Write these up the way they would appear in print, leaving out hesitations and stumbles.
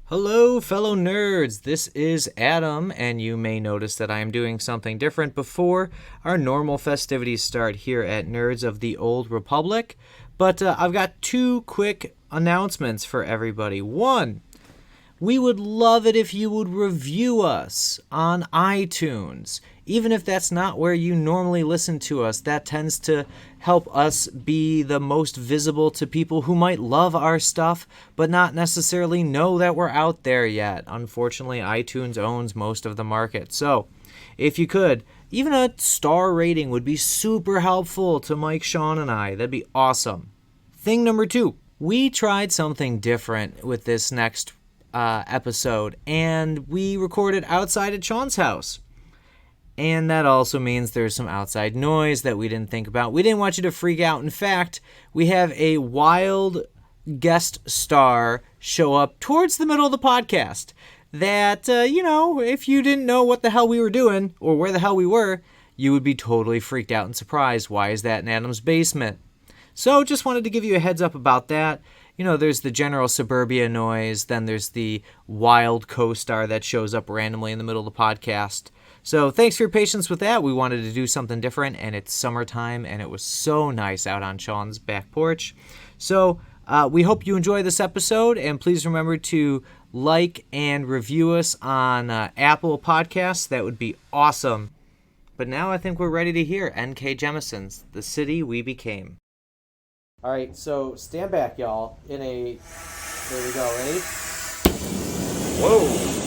Hello, fellow nerds. This is Adam, and you may notice that I am doing something different before our normal festivities start here at Nerds of the Old Republic. But I've got two quick announcements for everybody. One, we would love it if you would review us on iTunes. Even if that's not where you normally listen to us, that tends to help us be the most visible to people who might love our stuff, but not necessarily know that we're out there yet. Unfortunately, iTunes owns most of the market. So, if you could, even a star rating would be super helpful to Mike, Sean, and I. That'd be awesome. Thing number two, we tried something different with this next episode, and we recorded outside at Sean's house. And that also means there's some outside noise that we didn't think about. We didn't want you to freak out. In fact, we have a wild guest star show up towards the middle of the podcast that, if you didn't know what the hell we were doing or where the hell we were, you would be totally freaked out and surprised. Why is that in Adam's basement? So just wanted to give you a heads up about that. There's the general suburbia noise. Then there's the wild co-star that shows up randomly in the middle of the podcast. So thanks for your patience with that. We wanted to do something different, and it's summertime, and it was so nice out on Sean's back porch. So we hope you enjoy this episode, and please remember to like and review us on Apple Podcasts. That would be awesome. But now I think we're ready to hear N.K. Jemisin's The City We Became. All right, so stand back, y'all. There we go. Ready? Whoa.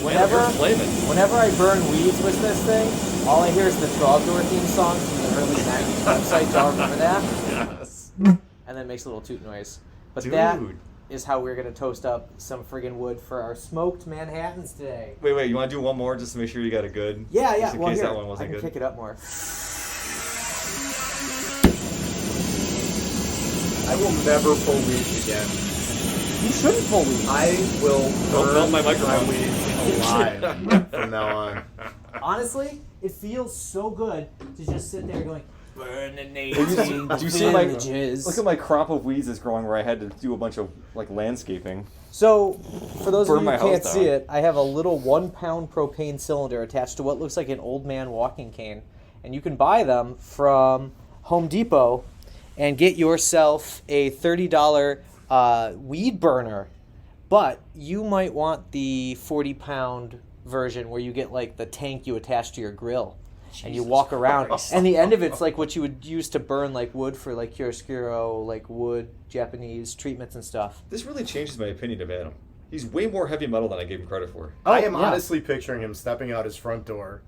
Whenever I burn weeds with this thing, all I hear is the Frog Door theme song from the early 90s website. Y'all remember that? Yes. And then it makes a little toot noise. But Dude. That is how we're going to toast up some friggin' wood for our smoked Manhattans today. Wait, you want to do one more just to make sure you got it good? Yeah. Just in case Here, that one wasn't I can good. pick it up more. I will never pull weeds again. You shouldn't pull weeds. I will Don't melt my microphone. weeds alive from now on. Honestly, it feels so good to just sit there going, burn the name. Do you see my look at my crop of weeds that's growing where I had to do a bunch of landscaping. So, for those of Burn you who my can't house see down. it, I have a little 1-pound propane cylinder attached to what looks like an old man walking cane. And you can buy them from Home Depot and get yourself a $30 weed burner. But you might want the 40-pound version where you get the tank you attach to your grill. And you walk around, and the end of it's like what you would use to burn wood for chiaroscuro, wood, Japanese treatments and stuff. This really changes my opinion of Adam. He's way more heavy metal than I gave him credit for. I am yeah. honestly picturing him stepping out his front door,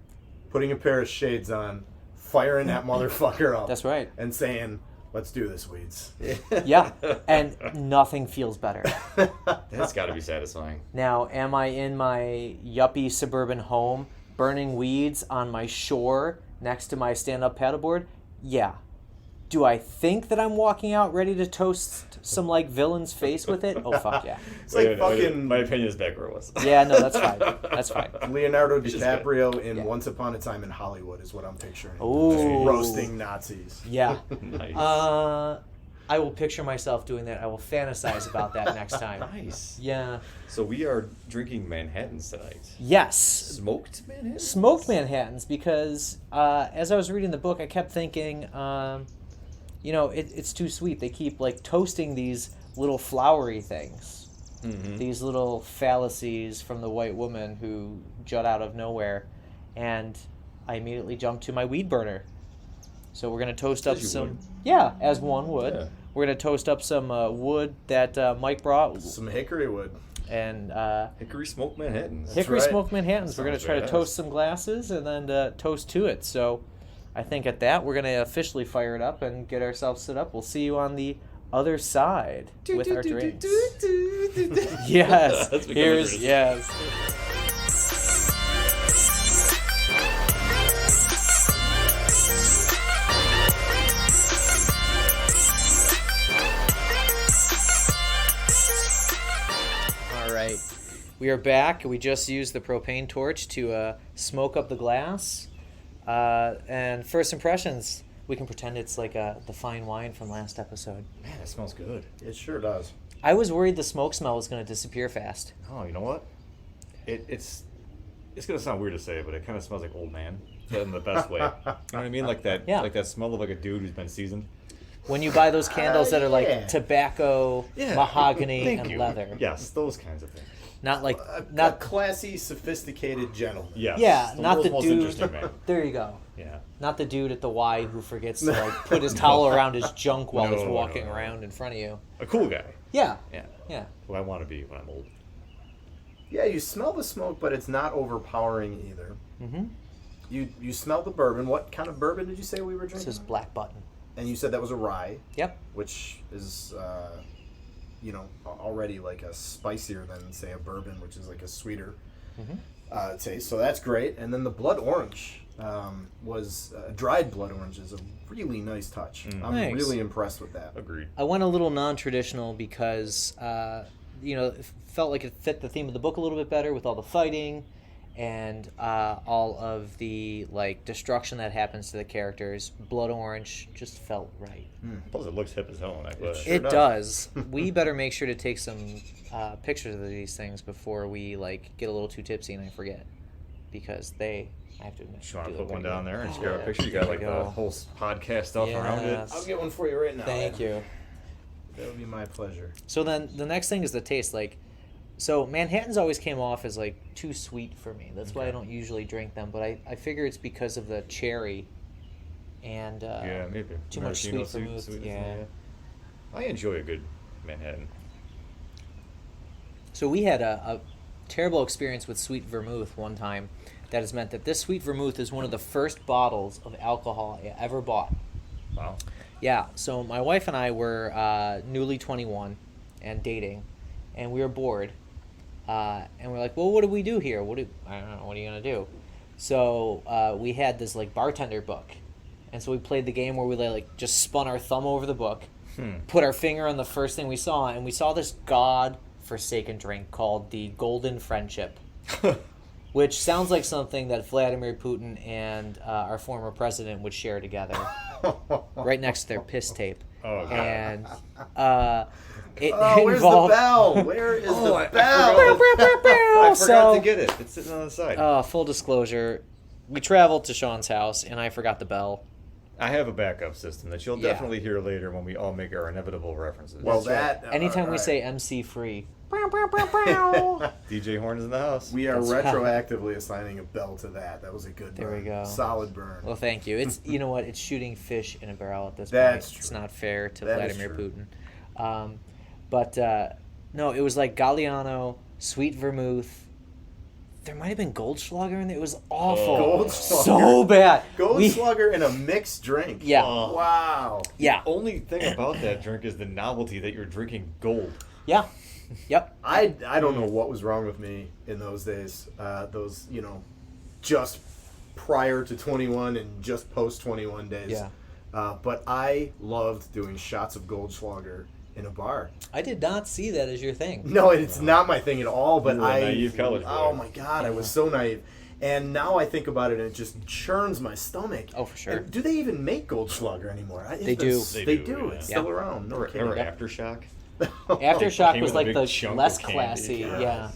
putting a pair of shades on, firing that motherfucker up. That's right. And saying, let's do this, weeds. Yeah, and nothing feels better. That's got to be satisfying. Now, am I in my yuppie suburban home burning weeds on my shore next to my stand-up paddleboard? Yeah. Do I think that I'm walking out ready to toast some villain's face with it? Oh, fuck yeah. It's like fucking My opinion is back where it was. Yeah, no, that's fine. That's fine. Leonardo Which is DiCaprio in Yeah. Once Upon a Time in Hollywood is what I'm picturing. Ooh. Roasting Nazis. Yeah. Nice. I will picture myself doing that. I will fantasize about that next time. Nice. Yeah. So we are drinking Manhattans tonight. Yes. Smoked Manhattans? Smoked Manhattans, because as I was reading the book, I kept thinking, it's too sweet. They keep toasting these little flowery things, these little fallacies from the white woman who jut out of nowhere, and I immediately jumped to my weed burner. So we're gonna toast up some, as one would. Yeah. We're gonna toast up some wood that Mike brought, Some hickory wood. and Hickory smoked Manhattans. hickory right. smoked Manhattans. We're going Sounds to try to badass. toast some glasses and then toast to it. So I think at that, we're going to officially fire it up and get ourselves set up. We'll see you on the other side with our drinks. Yes. That's becoming Here's, really- yes. We are back. We just used the propane torch to smoke up the glass. And first impressions, we can pretend it's like the fine wine from last episode. Man, that smells good. It sure does. I was worried the smoke smell was going to disappear fast. Oh, you know what? It's gonna sound weird to say, but it kind of smells like old man, but in the best way. You know what I mean? Like that, like that smell of like a dude who's been seasoned. When you buy those candles that are like tobacco, mahogany, and leather. Yes, those kinds of things. Not like not classy, sophisticated gentleman. Yes. Yeah, not the most dude. Interesting man. There you go. Yeah. Not the dude at the Y who forgets to like put his towel around his junk while he's walking around in front of you. A cool guy. Yeah. Yeah. Yeah. Who I want to be when I'm old. Yeah, you smell the smoke, but it's not overpowering either. Mm-hmm. You smell the bourbon. What kind of bourbon did you say we were drinking? This is Black Button. And you said that was a rye. Yep. Which is, already like a spicier than, say, a bourbon, which is like a sweeter taste. So that's great. And then the blood orange was dried blood orange is a really nice touch. I'm really impressed with that. Agreed. I went a little non-traditional because, it felt like it fit the theme of the book a little bit better with all the fighting and all of the destruction that happens to the characters. Blood orange just felt right. Plus, it looks hip as hell in that glass. It does. We better make sure to take some pictures of these things before we get a little too tipsy and I forget, because I have to admit. You want to put one down there and just grab a picture? You got the whole podcast stuff around it. I'll get one for you right now. Thank you. That would be my pleasure. So then the next thing is the taste. So Manhattans always came off as too sweet for me. That's why I don't usually drink them. But I figure it's because of the cherry and maybe too much sweet vermouth. Yeah. I enjoy a good Manhattan. So we had a terrible experience with sweet vermouth one time. That has meant that this sweet vermouth is one of the first bottles of alcohol I ever bought. Wow. Yeah, so my wife and I were newly 21 and dating, and we were bored. And we're like, well, what do we do here? I don't know, what are you going to do? So we had this bartender book. And so we played the game where we just spun our thumb over the book, put our finger on the first thing we saw, and we saw this god-forsaken drink called the Golden Friendship. Which sounds like something that Vladimir Putin and our former president would share together, right next to their piss tape. Oh, God. And it where's involved... the bell? Where is the bell? I forgot to get it. It's sitting on the side. Full disclosure, we traveled to Sean's house, and I forgot the bell. I have a backup system that you'll definitely hear later when we all make our inevitable references. Well, anytime we say MC free... DJ Horn is in the house. We are retroactively assigning a bell to that. That was a good burn. There we go. Solid burn. Well, thank you. It's you know what? It's shooting fish in a barrel at this That's point. true. It's not fair to That Vladimir is true. Putin. No, it was Galliano, sweet vermouth. There might have been Goldschlager in there. It was awful. Goldschlager. So bad. Goldschlager in a mixed drink. Yeah. Wow. Yeah. The only thing about that drink is the novelty that you're drinking gold. Yeah. Yep. I don't know what was wrong with me in those days. Just prior to 21 and just post 21 days. Yeah. But I loved doing shots of Goldschlager in a bar. I did not see that as your thing. No, it's not my thing at all. But You were a naive college boy. Oh my God, I was so naive. And now I think about it, and it just churns my stomach. Oh, for sure. And do they even make Goldschlager anymore? They do. They do. Yeah. It's still around. No kidding. Remember Aftershock? Aftershock Came was with a big the chunk less of candy. classy. Yeah. Yeah.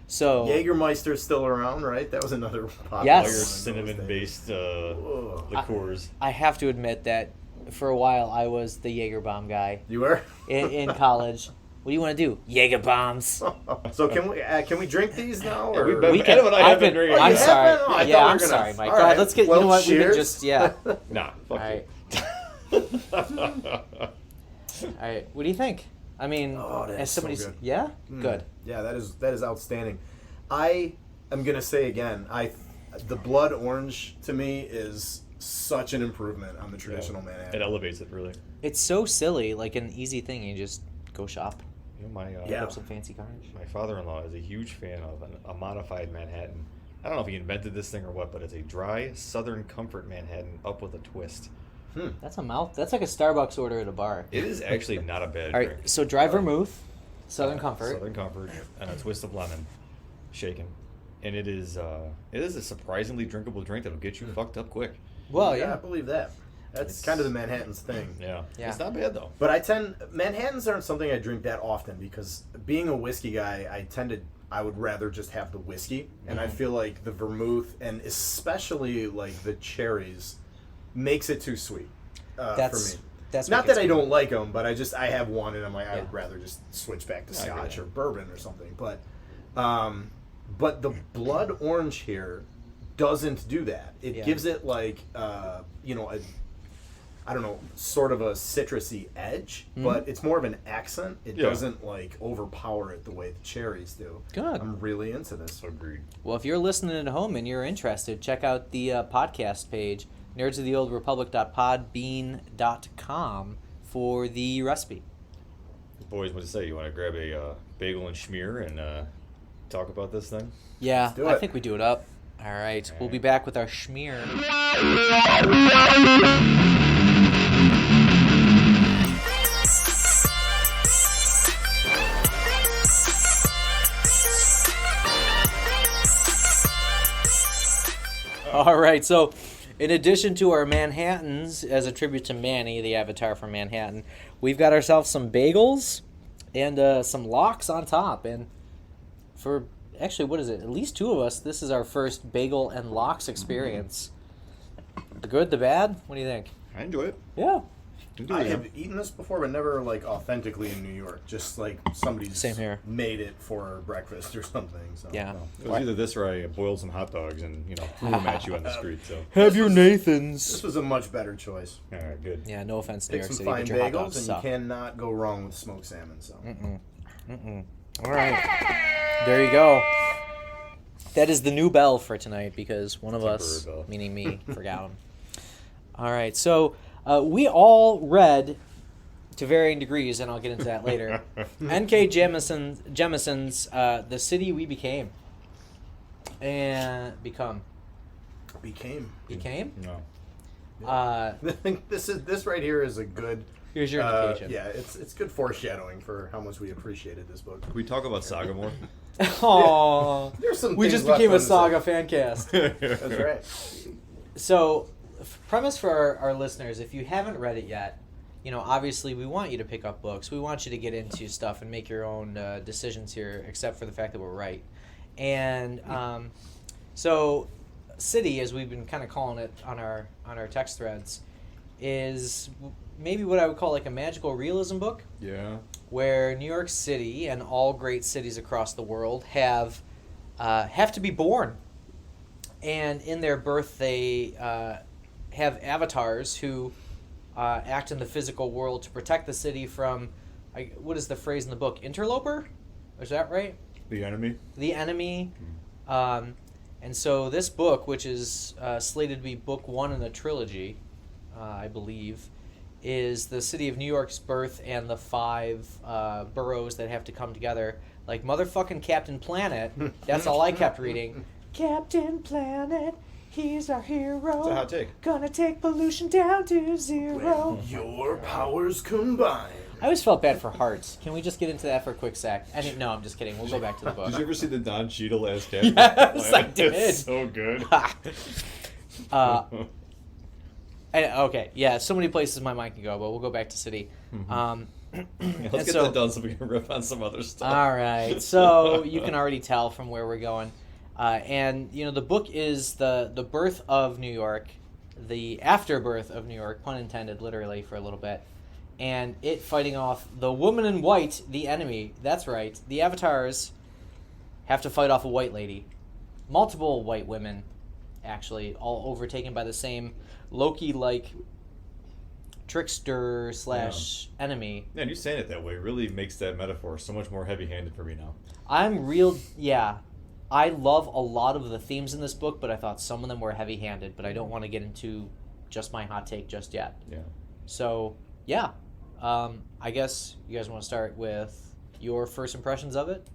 So Jägermeister's still around, right? That was another popular Yes. one in All your those cinnamon-based Ugh. liqueurs. I have to admit that for a while I was the Jaeger bomb guy You were? in college. What do you want to do? Jaeger bombs. So can we drink these now? Or? we've been- Adam and I have been drinking. I'm you sorry. haven't? Oh, I Yeah, thought we I'm were gonna- sorry, Mike. all Go ahead. right. Let's get. Well, you know what? We can cheers. just Nah. Nah, fuck All right. you. All right. What do you think? I mean, Oh, that's as somebody's so good. yeah, good. Yeah, that is outstanding. I am gonna say again, the blood orange to me is such an improvement on the traditional It Manhattan. elevates it, really. It's so silly, like an easy thing. You just go shop, You know, my pick up some fancy garnish. my father-in-law is a huge fan of a modified Manhattan. I don't know if he invented this thing or what, but it's a dry Southern Comfort Manhattan up with a twist. That's a mouth. That's like a Starbucks order at a bar. It is actually not a bad All drink. right. So dry vermouth, Southern Comfort. Southern Comfort, and a twist of lemon. shaken, and it is a surprisingly drinkable drink that'll get you fucked up quick. Well, I believe that. That's kind of the Manhattan's thing. Yeah. Yeah. It's not bad though. But Manhattans aren't something I drink that often because being a whiskey guy, I would rather just have the whiskey, and I feel like the vermouth and especially like the cherries makes it too sweet for me. That's not that I don't like them, but I have one and I'm like I would rather just switch back to I agree. Scotch or bourbon or something. But the blood orange here doesn't do that. It gives it like I don't know, sort of a citrusy edge, but it's more of an accent. It doesn't like overpower it the way the cherries do. Good. I'm really into this. Agreed. Well, if you're listening at home and you're interested, check out the podcast page, nerdsoftheoldrepublic.podbean.com for the recipe. Boys, what to say? You want to grab a bagel and schmear and talk about this thing? Yeah, Let's do I it. think we do it up. All right, we'll be back with our schmear. All right, so in addition to our Manhattans, as a tribute to Manny, the avatar from Manhattan, we've got ourselves some bagels and some lox on top. And for, actually, what is it? At least two of us, this is our first bagel and lox experience. The good, the bad? What do you think? I enjoy it. Yeah. I have eaten this before, but never like authentically in New York. Just like somebody's Same here. made it for breakfast or something. So. Yeah. It was either this or I boiled some hot dogs and threw them at you on the street. So Have your Nathans. This was a much better choice. all right, good. Yeah, no offense to New Take York some City, fine but your hot bagels, dogs and suck. you cannot go wrong with smoked salmon. So. All right. There you go. That is the new bell for tonight because one of us, Temporary bell. meaning me, forgot them. All right. So we all read, to varying degrees, and I'll get into that later, N.K. Jemisin's The City We Became. And Become. Became. No. This right here is a good. Here's your indication. Yeah, it's good foreshadowing for how much we appreciated this book. Can we talk about Saga more? Aww. There's some. We things just left became a unsaid. Saga fan cast. That's right. So, premise for our listeners, if you haven't read it yet, obviously we want you to pick up books. We want you to get into stuff and make your own decisions here, except for the fact that we're right. And so, City, as we've been kind of calling it on our text threads, is maybe what I would call like a magical realism book, Yeah. where New York City and all great cities across the world have to be born, and in their birth they have avatars who act in the physical world to protect the city from, what is the phrase in the book? Interloper? Is that right? The enemy. The enemy. And so this book, which is slated to be book one in the trilogy, I believe, is the city of New York's birth and the 5 boroughs that have to come together. Like motherfucking Captain Planet. That's all I kept reading. Captain Planet, he's our hero. It's a hot take. Gonna take pollution down to 0. Your powers combine. I always felt bad for Hearts. Can we just get into that for a quick sec? No, I'm just kidding. We'll go back to the book. Did you ever see the Don Cheadle as Captain? Yes, I did. It's so good. Okay, yeah, so many places my mind can go, but we'll go back to City. Yeah, let's get that done so we can riff on some other stuff. All right, so you can already tell from where we're going. And, the book is the birth of New York, the afterbirth of New York, pun intended, literally, for a little bit. And it fighting off the woman in white, the enemy. That's right. The avatars have to fight off a white lady. Multiple white women, actually, all overtaken by the same Loki-like trickster / enemy. Yeah, and you saying it that way really makes that metaphor so much more heavy-handed for me now. I love a lot of the themes in this book, but I thought some of them were heavy-handed, but I don't want to get into just my hot take just yet. Yeah. So, yeah. I guess you guys want to start with your first impressions of it?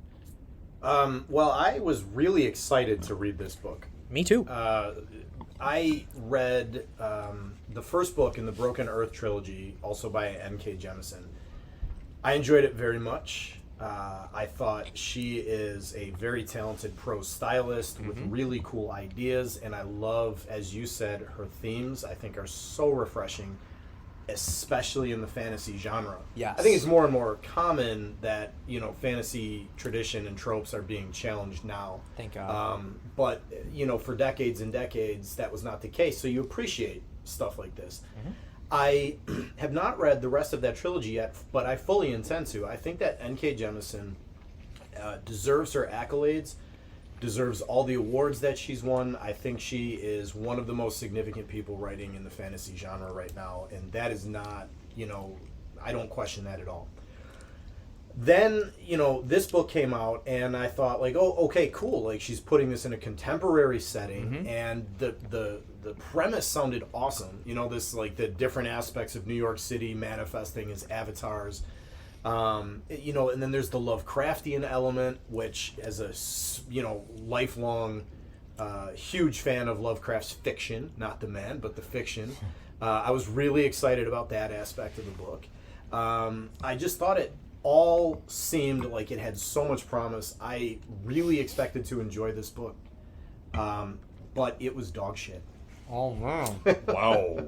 Well, I was really excited to read this book. Me too. I read the first book in the Broken Earth trilogy, also by N.K. Jemisin. I enjoyed it very much. I thought she is a very talented prose stylist with really cool ideas, and I love, as you said, her themes. I think are so refreshing, especially in the fantasy genre. Yes. I think it's more and more common that fantasy tradition and tropes are being challenged now. Thank God. But for decades and decades, that was not the case. So you appreciate stuff like this. I have not read the rest of that trilogy yet, but I fully intend to. I think that N.K. Jemisin deserves her accolades, deserves all the awards that she's won. I think she is one of the most significant people writing in the fantasy genre right now, and that is not, I don't question that at all. Then, this book came out, and I thought, like, oh, okay, cool. Like, she's putting this in a contemporary setting, and the premise sounded awesome. This, like, the different aspects of New York City manifesting as avatars. And then there's the Lovecraftian element, which, as a, lifelong, huge fan of Lovecraft's fiction, not the man, but the fiction, I was really excited about that aspect of the book. I just thought it all seemed like it had so much promise. I really expected to enjoy this book, but it was dog shit. Oh, wow. Wow.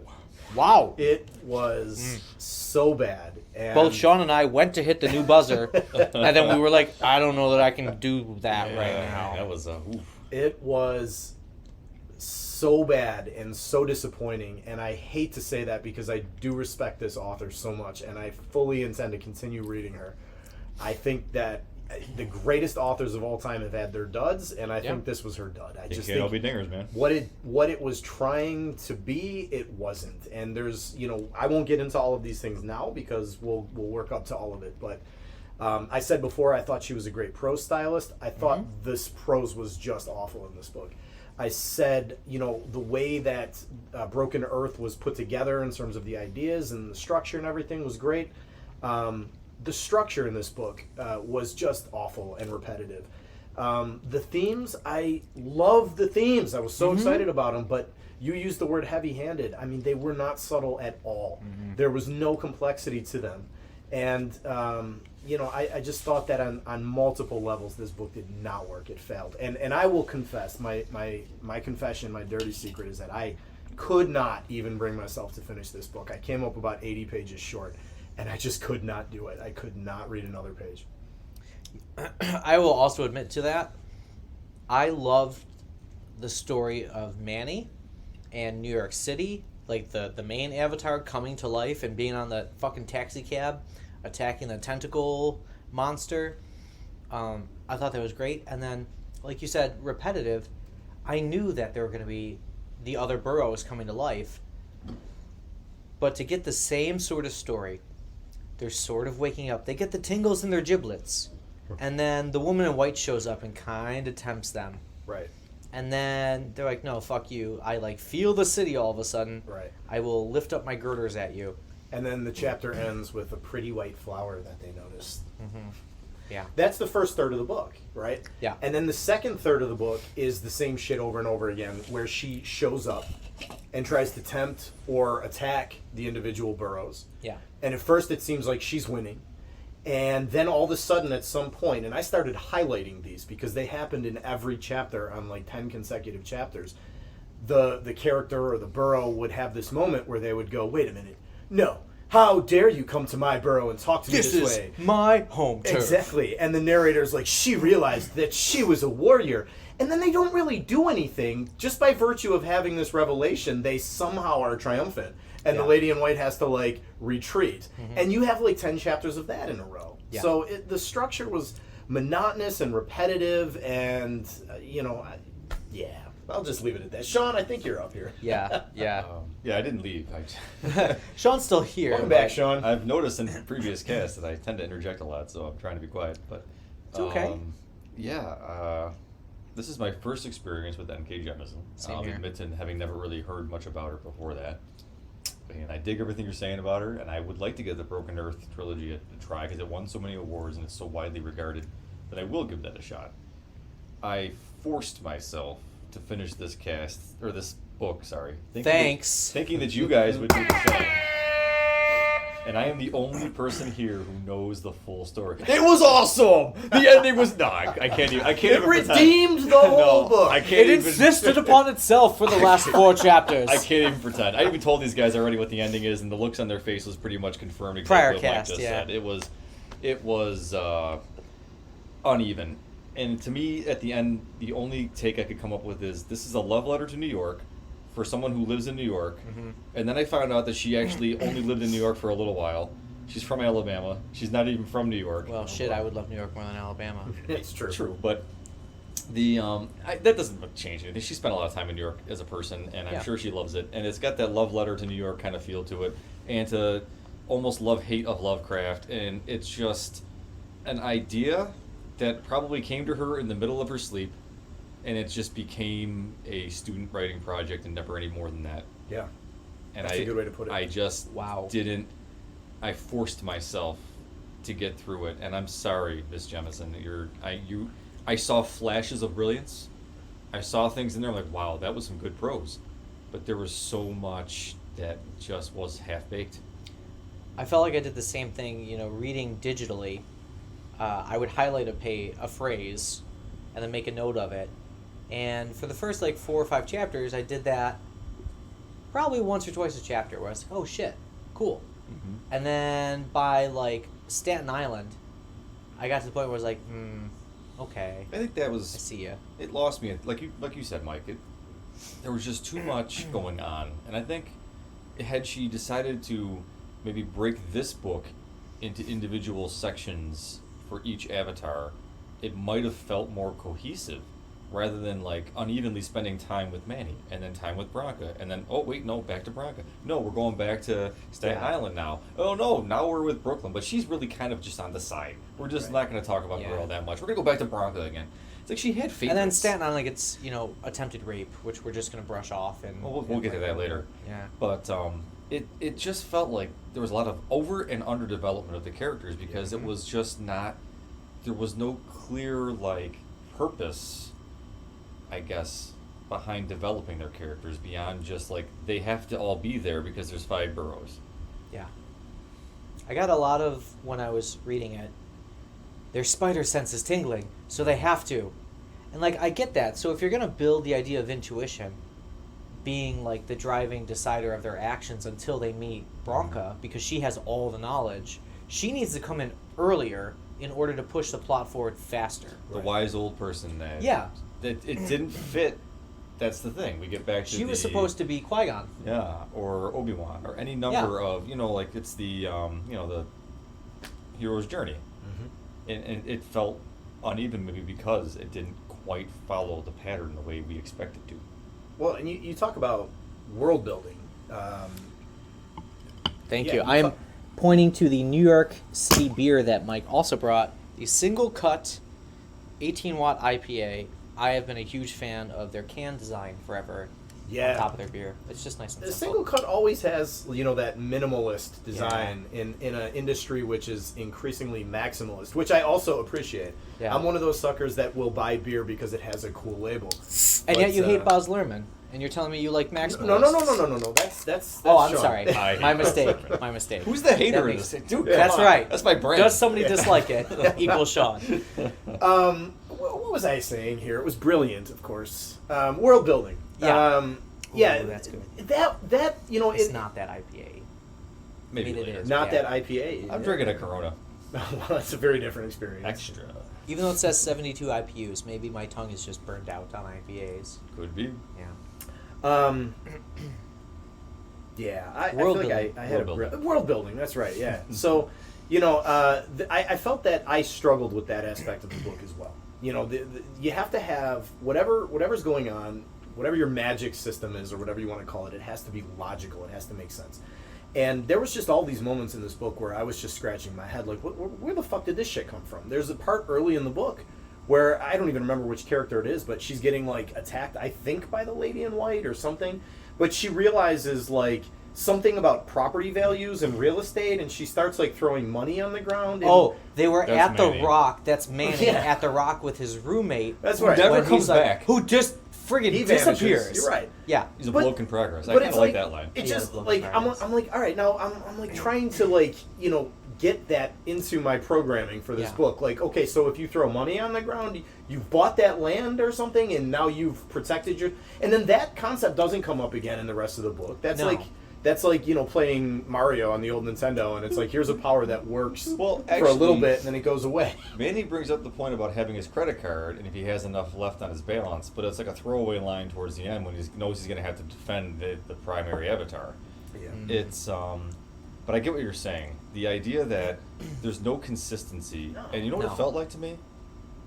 Wow. It was so bad. And Both Sean and I went to hit the new buzzer, and then we were like, I don't know that I can do that right now. That was oof. It was so bad and so disappointing, and I hate to say that because I do respect this author so much, and I fully intend to continue reading her. I think that the greatest authors of all time have had their duds, and I think this was her dud. I just can't all think be dingers, man. what it was trying to be, it wasn't. And there's, I won't get into all of these things now because we'll work up to all of it. But I said before, I thought she was a great prose stylist. I thought this prose was just awful in this book. I said, the way that Broken Earth was put together in terms of the ideas and the structure and everything was great. The structure in this book was just awful and repetitive. The themes, I love the themes. I was so excited about them, but you used the word heavy-handed. I mean, they were not subtle at all. There was no complexity to them. And, I just thought that on multiple levels, this book did not work. It failed. And I will confess, my confession, my dirty secret is that I could not even bring myself to finish this book. I came up about 80 pages short, and I just could not do it. I could not read another page. I will also admit to that. I loved the story of Manny and New York City, like the main avatar coming to life and being on the fucking taxi cab, attacking the tentacle monster. I thought that was great. And then, like you said, repetitive. I knew that there were going to be the other boroughs coming to life. But to get the same sort of story, they're sort of waking up. They get the tingles in their giblets. And then the woman in white shows up and kind of tempts them. Right. And then they're like, no, fuck you. I, feel the city all of a sudden. Right. I will lift up my girders at you. And then the chapter ends with a pretty white flower that they noticed. Yeah. That's the first third of the book, right? Yeah. And then the second third of the book is the same shit over and over again, where she shows up and tries to tempt or attack the individual boroughs. Yeah. And at first it seems like she's winning. And then all of a sudden at some point, and I started highlighting these because they happened in every chapter on 10 consecutive chapters, the character or the borough would have this moment where they would go, wait a minute, no, how dare you come to my borough and talk to me this way? This is my home turf. Exactly. And the narrator's like, she realized that she was a warrior. And then they don't really do anything. Just by virtue of having this revelation, they somehow are triumphant. And the lady in white has to, retreat. And you have, 10 chapters of that in a row. Yeah. So the structure was monotonous and repetitive and, yeah. I'll just leave it at that. Sean, I think you're up here. Yeah. Yeah, I didn't leave. Sean's still here. Welcome back, Sean. I've noticed in previous casts that I tend to interject a lot, so I'm trying to be quiet. But it's okay. This is my first experience with N.K. Jemisin. I'll admit to having never really heard much about her before that. And I dig everything you're saying about her, and I would like to give the Broken Earth trilogy a try because it won so many awards and it's so widely regarded that I will give that a shot. I forced myself to finish this book, Thanks. thinking that you guys would do the same. And I am the only person here who knows the full story. It was awesome. The ending was I can't even. It redeemed the whole book. I can't It insisted upon itself for the last 4 chapters. I can't even pretend. I even told these guys already what the ending is, and the looks on their face was pretty much confirmed exactly what Mike just said. It was uneven. And to me, at the end, the only take I could come up with is this is a love letter to New York for someone who lives in New York. Mm-hmm. And then I found out that she actually only lived in New York for a little while. She's from Alabama. She's not even from New York. Well, I would love New York more than Alabama. It's true. True, but the that doesn't change anything. She spent a lot of time in New York as a person, and I'm sure she loves it. And it's got that love letter to New York kind of feel to it, and to almost love-hate of Lovecraft. And it's just an idea that probably came to her in the middle of her sleep, and it just became a student writing project and never any more than that. Yeah. And that's a good way to put it. I just didn't. I forced myself to get through it, and I'm sorry, Miss Jemison. I saw flashes of brilliance. I saw things in there like, wow, that was some good prose, but there was so much that just was half baked. I felt like I did the same thing. Reading digitally, I would highlight a phrase, and then make a note of it. And for the first 4 or 5 chapters, I did that probably once or twice a chapter, where I was like, oh shit, cool. Mm-hmm. And then by Staten Island, I got to the point where I was like, okay. I think that was. I see ya. It lost me, like you said, Mike. There was just too much going on, and I think had she decided to maybe break this book into individual sections for each avatar, it might have felt more cohesive, rather than unevenly spending time with Manny and then time with Bronca and then back to Bronca. No, we're going back to Staten Island now. Oh no, now we're with Brooklyn, but she's really kind of just on the side. We're just not going to talk about her all that much. We're going to go back to Bronca again. It's like she had favorites. And then Staten Island gets attempted rape, which we're just going to brush off. And we'll get to that later. Yeah. But it just felt like there was a lot of over and under development of the characters because it was just not. There was no clear purpose, I guess, behind developing their characters beyond just they have to all be there because there's 5 boroughs. Yeah. I got a lot of, when I was reading it, their spider sense is tingling, so they have to. And I get that. So if you're going to build the idea of intuition being the driving decider of their actions until they meet Bronca, because she has all the knowledge, she needs to come in earlier in order to push the plot forward faster. The wise old person that... Yeah. That it didn't fit. That's the thing. We get back to she was supposed to be Qui-Gon. Yeah, or Obi-Wan, or any number of, it's the, the hero's journey. Mm-hmm. And it felt uneven maybe because it didn't quite follow the pattern the way we expected to. Well, and you talk about world building. Thank you. I'm pointing to the New York City beer that Mike also brought, the single cut 18-watt IPA. I have been a huge fan of their can design forever. On top of their beer. It's just nice and simple. The single cut always has, that minimalist design in an industry which is increasingly maximalist, which I also appreciate. Yeah. I'm one of those suckers that will buy beer because it has a cool label. And yet you hate Baz Luhrmann, and you're telling me you like maximalist. No. That's oh, I'm Sean. Sorry. My mistake. Who's the hater in this? Dude, that's right. That's my brand. Does somebody dislike it? Equals Sean. What was I saying here? It was brilliant, of course. World building. Yeah. Yeah, that's good. That it's not that IPA. Maybe it is. Not that IPA. I'm drinking a Corona. Well, that's a very different experience. Extra. Even though it says 72 IPUs, maybe my tongue is just burned out on IPAs. Could be. Yeah. Yeah, I feel like I had world building. That's right. Yeah. So, I felt that I struggled with that aspect of the book as well. You have to have whatever's going on. Whatever your magic system is, or whatever you want to call it, it has to be logical. It has to make sense. And there was just all these moments in this book where I was just scratching my head, where the fuck did this shit come from? There's a part early in the book where I don't even remember which character it is, but she's getting attacked, I think, by the Lady in White or something. But she realizes something about property values and real estate, and she starts throwing money on the ground. And they were at the Rock. That's Manny at the Rock with his roommate. That's right. Who never comes back. Who just friggin' he disappears. vanishes. You're right. Yeah. He's a But- bloke in progress. I But kind it's of like that line. It's Yeah, just bloke like in I'm progress. like, all right, now I'm like trying to like get that into my programming for this Yeah. book. Like, okay, so if you throw money on the ground, you've bought that land or something, and now you've protected your. And then that concept doesn't come up again in the rest of the book. That's No. like. That's like, playing Mario on the old Nintendo, and it's like, here's a power that works Well, for a little actually- bit, and then it goes away. Manny brings up the point about having his credit card and if he has enough left on his balance, but it's like a throwaway line towards the end when he knows he's going to have to defend the primary avatar. Yeah. It's but I get what you're saying. The idea that there's no consistency, and you know what No. it felt like to me?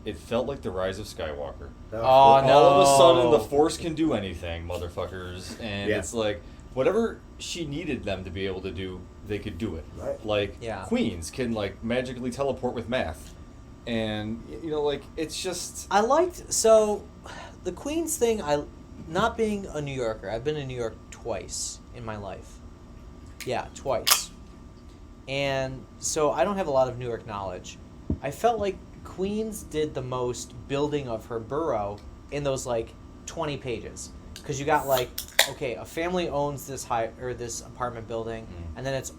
It felt like the Rise of Skywalker. Oh, All no. of a sudden, the Force can do anything, motherfuckers, and Yeah. it's like whatever she needed them to be able to do, they could do it. Right. Like Yeah. queens can like magically teleport with math, and like it's just I liked the Queens thing. Not being a New Yorker, I've been in New York twice in my life. Yeah, twice. And so I don't have a lot of New York knowledge. I felt like Queens did the most building of her borough in those like 20 pages, because you got like, okay, a family owns this this apartment building, and then it's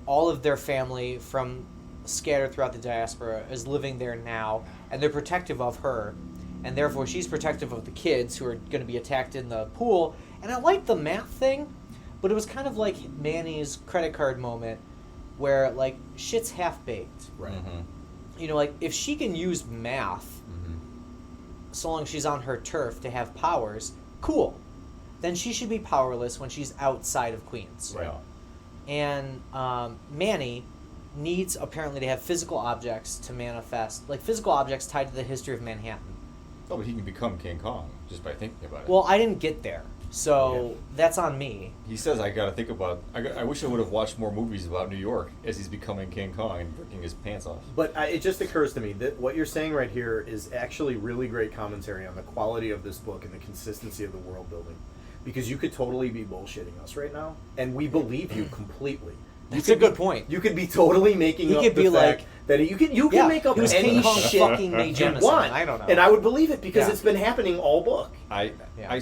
all of their family from scattered throughout the diaspora is living there now, and they're protective of her, and therefore she's protective of the kids who are going to be attacked in the pool. And I liked the math thing, but it was kind of like Manny's credit card moment, where like shit's half baked. Right. Like if she can use math, so long as she's on her turf to have powers, cool. Then she should be powerless when she's outside of Queens. Right. And Manny needs apparently to have physical objects to manifest, like physical objects tied to the history of Manhattan. Oh, but he can become King Kong just by thinking about it. Well, I didn't get there, so that's on me. He says, I got to think about... I wish I would have watched more movies about New York as he's becoming King Kong and ripping his pants off. But it just occurs to me that what you're saying right here is actually really great commentary on the quality of this book and the consistency of the world building. Because you could totally be bullshitting us right now, and we believe you completely. That's a good point. You could be totally making He up could the be fact like- that you can make up he was any King Kong shit fucking May you Jemisin. want, I don't know. and I would believe it because Yeah. it's been happening all book.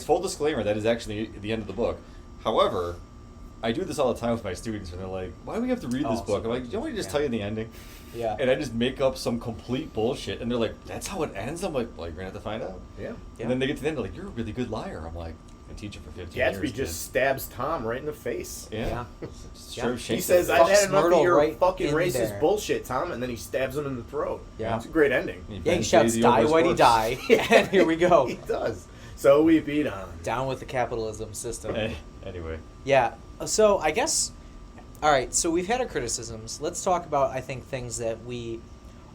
Full disclaimer, that is actually the end of the book. However, I do this all the time with my students, and they're like, why do we have to read this book? I'm like, don't we just tell you the ending? Yeah. And I just make up some complete bullshit, and they're like, that's how it ends? I'm like, well, you're going to have to find out. Yeah. Yeah. And then they get to the end, they're like, you're a really good liar. I'm like, I teach it for 15 years. Gatsby just stabs Tom right in the face. Yeah. Yeah. Straight up He shakes says, it. I've had enough Smurtle of your right fucking in racist there. bullshit, Tom, and then he stabs him in the throat. Yeah. It's a great ending. He Yeah, he bends shouts, Daisy over die, his whitey, corpse. die. And here we go. He does. So we beat on. Down with the capitalism system. Anyway. Yeah. So I guess, all right, so we've had our criticisms. Let's talk about, I think, things that we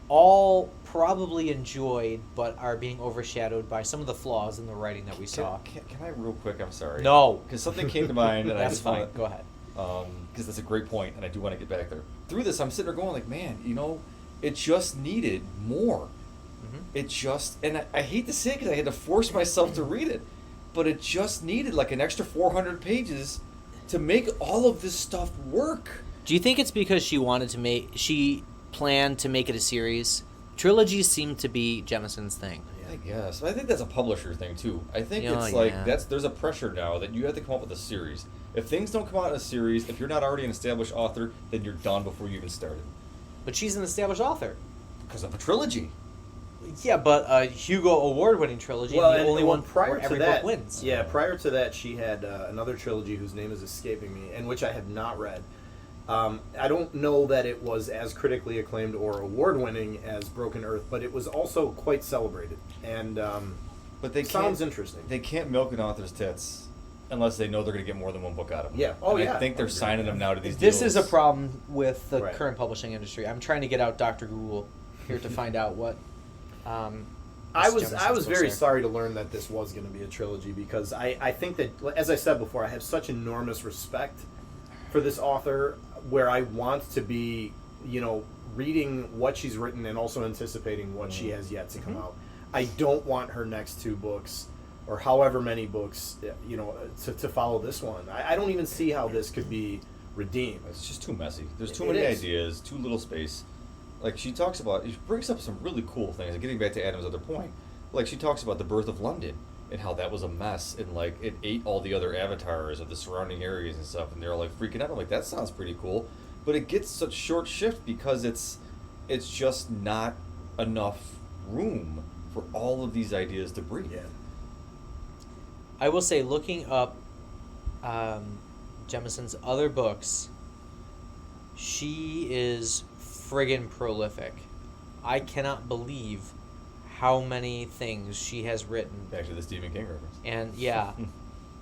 all probably enjoyed but are being overshadowed by some of the flaws in the writing that we saw. Can I real quick? I'm sorry. No. Because something came to mind, and I That's just fine. wanna, Go ahead. because that's a great point, and I do want to get back there. Through this, I'm sitting there going like, man, it just needed more. It just, and I hate to say it because I had to force myself to read it, but it just needed like an extra 400 pages to make all of this stuff work. Do you think it's because she planned to make it a series? Trilogies seem to be Jemisin's thing. I guess. I think that's a publisher thing too. I think Oh, it's like yeah. there's a pressure now that you have to come up with a series. If things don't come out in a series, if you're not already an established author, then you're done before you even started. But she's an established author. Because of a trilogy. Yeah, but a Hugo Award-winning trilogy, and the only one where every book wins. Yeah, prior to that, she had another trilogy whose name is escaping me, and which I have not read. I don't know that it was as critically acclaimed or award-winning as Broken Earth, but it was also quite celebrated, and But they sounds can't, interesting. They can't milk an author's tits unless they know they're going to get more than one book out of them. Yeah. Oh, and yeah. I think they're signing them now to these This deals. is a problem with the Right. current publishing industry. I'm trying to get out Dr. Google here to find out what. I was Jemisin's books very are. sorry to learn that this was going to be a trilogy because I think that, as I said before, I have such enormous respect for this author where I want to be, reading what she's written and also anticipating what she has yet to come out. I don't want her next two books or however many books, to follow this one. I don't even see how this could be redeemed. It's just too messy. There's too It many is. ideas, too little space. Like she talks about, she brings up some really cool things. Getting back to Adam's other point, like she talks about the birth of London, and how that was a mess, and like it ate all the other avatars of the surrounding areas and stuff, and they're like freaking out. I'm like, that sounds pretty cool, but it gets such short shift because it's just not enough room for all of these ideas to breathe. Yeah. I will say, looking up Jemison's other books, she is friggin' prolific. I cannot believe how many things she has written. Back to the Stephen King reference. And yeah,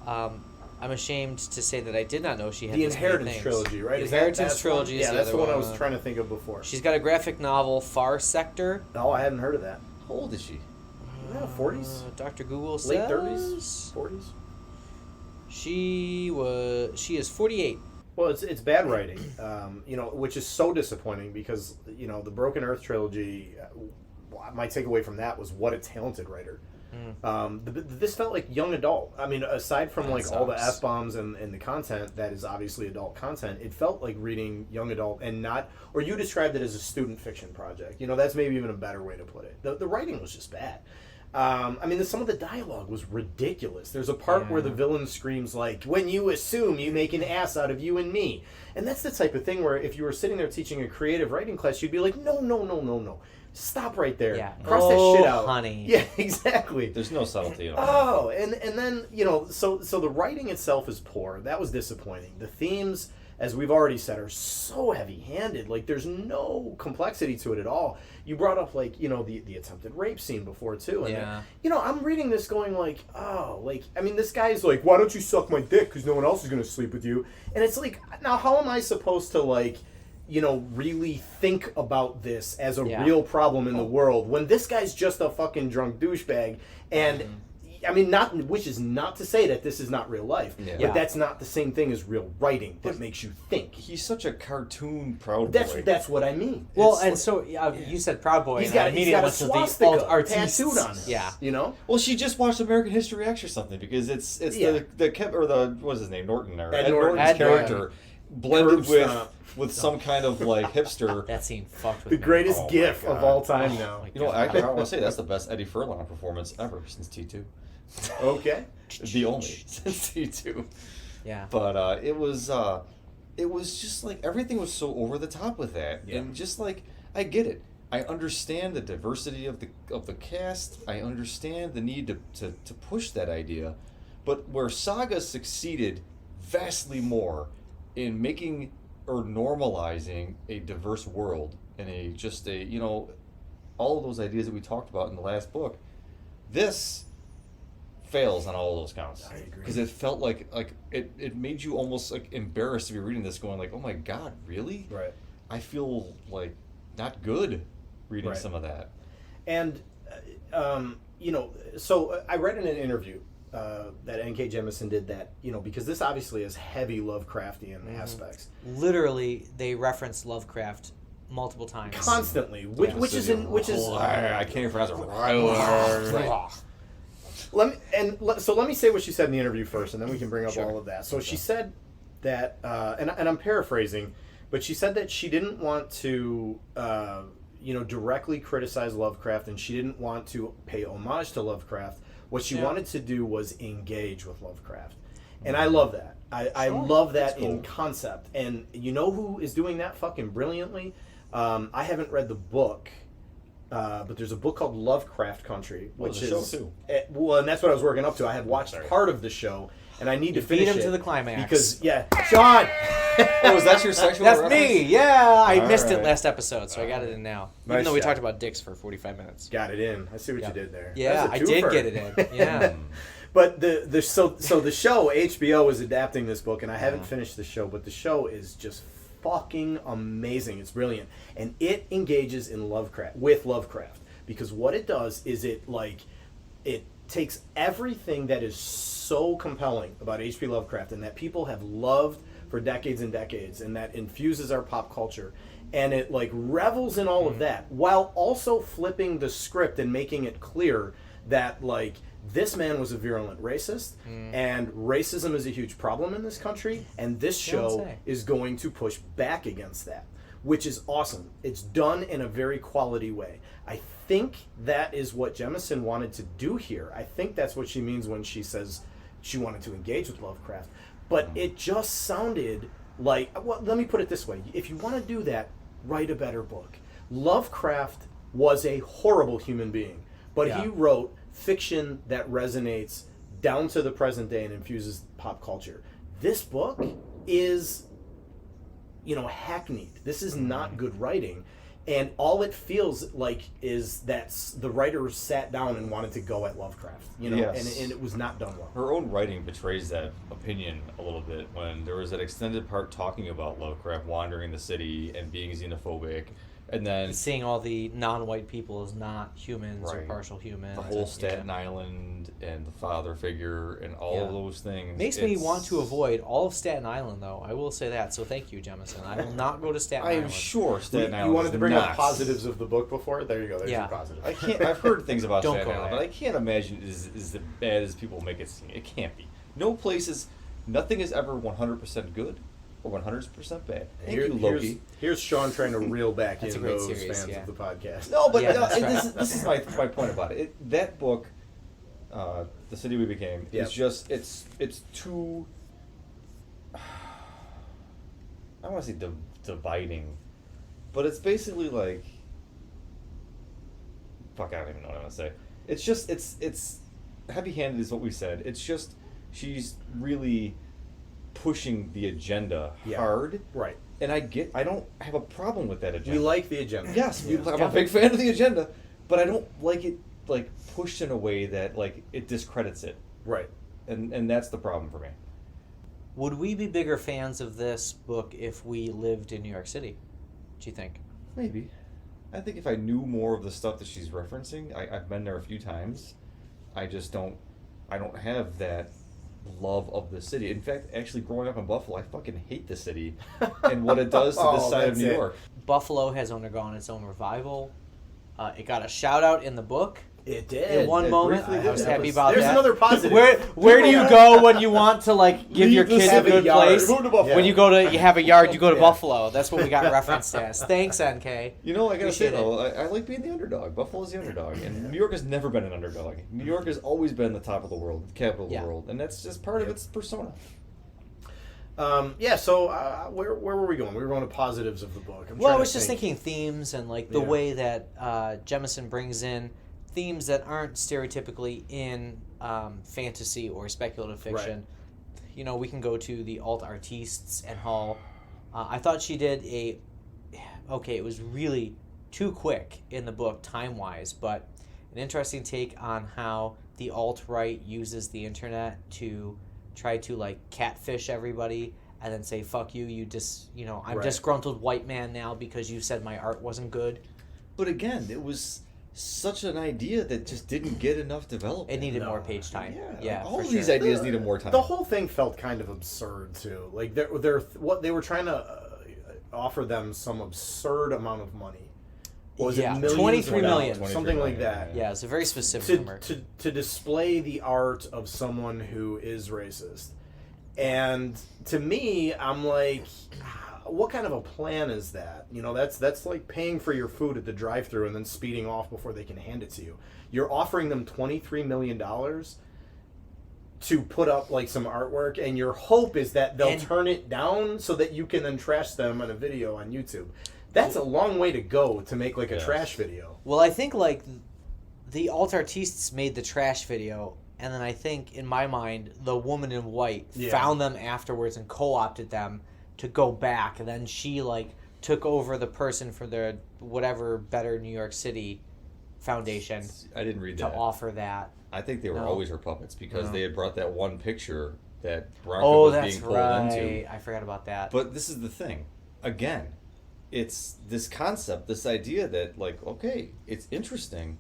I'm ashamed to say that I did not know she had The this many Inheritance things. trilogy, right? The Is Inheritance that's trilogy one? is Yeah, the that's other the one I one. was trying to think of before. She's got a graphic novel, Far Sector. Oh, I hadn't heard of that. How old is she? Yeah, 40s? Dr. Google says Late 30s? 40s? She is 48. Well, it's bad writing, which is so disappointing because, the Broken Earth trilogy, my takeaway from that was what a talented writer. This felt like young adult. I mean, aside from That all the sucks. F-bombs and the content that is obviously adult content, it felt like reading young adult and not, or you described it as a student fiction project. That's maybe even a better way to put it. The writing was just bad. Some of the dialogue was ridiculous. There's a part where the villain screams like, "When you assume you make an ass out of you and me." And that's the type of thing where if you were sitting there teaching a creative writing class, you'd be like, no. Stop right there. Yeah. Cross that shit out. Honey. Yeah, exactly. There's no subtlety at all. Oh, and then, so the writing itself is poor. That was disappointing. The themes, as we've already said, are so heavy-handed. Like, there's no complexity to it at all. You brought up, the attempted rape scene before, too. And Yeah. I'm reading this going like, this guy's like, why don't you suck my dick because no one else is going to sleep with you? And it's like, now how am I supposed to, really think about this as a real problem in the world when this guy's just a fucking drunk douchebag? And which is not to say that this is not real life, but that's not the same thing as real writing that makes you think. He's such a cartoon proud That's boy. that's what I mean. Well, It's and like- so you said Proud Boy, he's and I got a immediately went to the swastika alt artists. tattooed on him. Yeah. Well, she just watched American History X or something because it's the Kev or the what's his name Norton's Norton's character blended Curb stomp. with some kind of hipster. That scene fucked with The me. greatest Oh my gif of God. all time now. I want to say that's the best Eddie Furlong performance ever since T2. Okay. The only since T2. Yeah. But it was just like everything was so over the top with that, and just like I get it. I understand the diversity of the cast. I understand the need to push that idea, but where Saga succeeded vastly more in making or normalizing a diverse world and all of those ideas that we talked about in the last book, this fails on all of those counts. I agree. Because it felt like it made you almost like embarrassed to be reading this, going like, oh my God, really? Right. I feel like not good reading some of that. And, so I read in an interview that N.K. Jemisin did that, because this obviously has heavy Lovecraftian aspects. Literally, they reference Lovecraft multiple times. Constantly, which is I can't even pronounce it. Right. Let me say what she said in the interview first, and then we can bring up all of that. So she said that, and I'm paraphrasing, but she said that she didn't want to, directly criticize Lovecraft, and she didn't want to pay homage to Lovecraft. What she wanted to do was engage with Lovecraft, and I love that. I love that in concept, and you know who is doing that fucking brilliantly? I haven't read the book. But there's a book called Lovecraft Country, which there's a show too. And that's what I was working up to. I had watched part of the show, and I need to finish beat him it to the climax. because Sean. Oh, is that your sexual That's reference? me. Yeah, I All missed it right. last episode, so I got it in now. Even Nice though we job. talked about dicks for 45 minutes. Got it in. I see what you did there. Yeah, That's I a did twofer. get it in. Yeah. But the show HBO is adapting this book, and I haven't finished the show, but the show is just fucking amazing. It's brilliant, and it engages with Lovecraft, because what it does is it takes everything that is so compelling about H.P. Lovecraft and that people have loved for decades and decades, and that infuses our pop culture, and it revels in all of that while also flipping the script and making it clear that this man was a virulent racist, and racism is a huge problem in this country, and this show is going to push back against that. which is awesome. It's done in a very quality way. I think that is what Jemisin wanted to do here. I think that's what she means when she says she wanted to engage with Lovecraft. But it just sounded like, well, let me put it this way. If you want to do that, write a better book. Lovecraft was a horrible human being, but he wrote fiction that resonates down to the present day and infuses pop culture. This book is, hackneyed. This is not good writing. And all it feels like is that the writer sat down and wanted to go at Lovecraft, Yes. and it was not done well. Her own writing betrays that opinion a little bit when there was that extended part talking about Lovecraft wandering the city and being xenophobic, and then seeing all the non-white people as not humans or Right. partial humans. the whole Staten Island and the father figure and all of those things. Makes me want to avoid all of Staten Island, though. I will say that. So thank you, Jemisin. I will not go to Staten I am Island. sure Staten Island. You wanted to bring up up positives of the book before? There you go. There's your positive. I can't. I've heard things about Don't Staten go Island, there. but I can't imagine it is as bad as people make it seem. It can't be. No place is. Nothing is ever 100% good or 100% bad. Thank you, Loki. Here's Sean trying to reel back That's a in great those series, fans yeah. of the podcast. No, but Yeah, that's right. this is my point about it. That book, The City We Became, Yeah. is just it's too. I don't want to say dividing, but it's basically like. Fuck, I don't even know what I want to say. It's just it's heavy-handed is what we said. It's just she's really pushing the agenda hard. Right. And I don't have a problem with that agenda. We like the agenda. Yes, Yeah. I'm a big fan of the agenda, but I don't like it pushed in a way that it discredits it. Right. And that's the problem for me. Would we be bigger fans of this book if we lived in New York City? Do you think? Maybe. I think if I knew more of the stuff that she's referencing, I've been there a few times. I don't have that love of the city. In fact, actually growing up in Buffalo, I fucking hate the city and what it does to this side of New York. Buffalo has undergone its own revival. It got a shout out in the book. It did. In one It moment, briefly I was did. happy about There's that. another positive. Where do you go when you want to give your Leave the kid a good yard. place? Move to Buffalo. When you have a yard, you go to Yeah. Buffalo. That's what we got referenced as. Thanks, NK. You know, I gotta say Appreciate it. though, I like being the underdog. Buffalo's the underdog, and New York has never been an underdog. New York has always been the top of the world, the capital of the world, and that's just part of its persona. So where were we going? We were going to positives of the book. I was just thinking themes and the Yeah. way that Jemisin brings in themes that aren't stereotypically in fantasy or speculative fiction. Right. We can go to the alt artistes and Hall. I thought she did it was really too quick in the book time-wise, but an interesting take on how the alt-right uses the internet to try to catfish everybody and then say, fuck you, I'm Right. disgruntled white man now because you said my art wasn't good. But again, it was such an idea that just didn't get enough development. It needed more page time. Yeah, all for of these sure. ideas needed more time. The whole thing felt kind of absurd too. They're what they were trying to offer them some absurd amount of money. What was it millions 23 of million. dollars? Something like that. Yeah, it's a very specific number. To display the art of someone who is racist. And to me, I'm like, what kind of a plan is that? That's like paying for your food at the drive-thru and then speeding off before they can hand it to you. You're offering them $23 million to put up some artwork, and your hope is that they'll turn it down so that you can then trash them on a video on YouTube. That's a long way to go to make a trash video. Well, I think the alt artistes made the trash video, and then I think in my mind the woman in white found them afterwards and co-opted them to go back, and then she took over the person for the whatever Better New York City Foundation. I didn't read to that. offer that. I think they were always her puppets because they had brought that one picture that Bronco Oh, was that's being pulled right. into. I forgot about that. But this is the thing. Again, it's this concept, this idea that okay, it's interesting,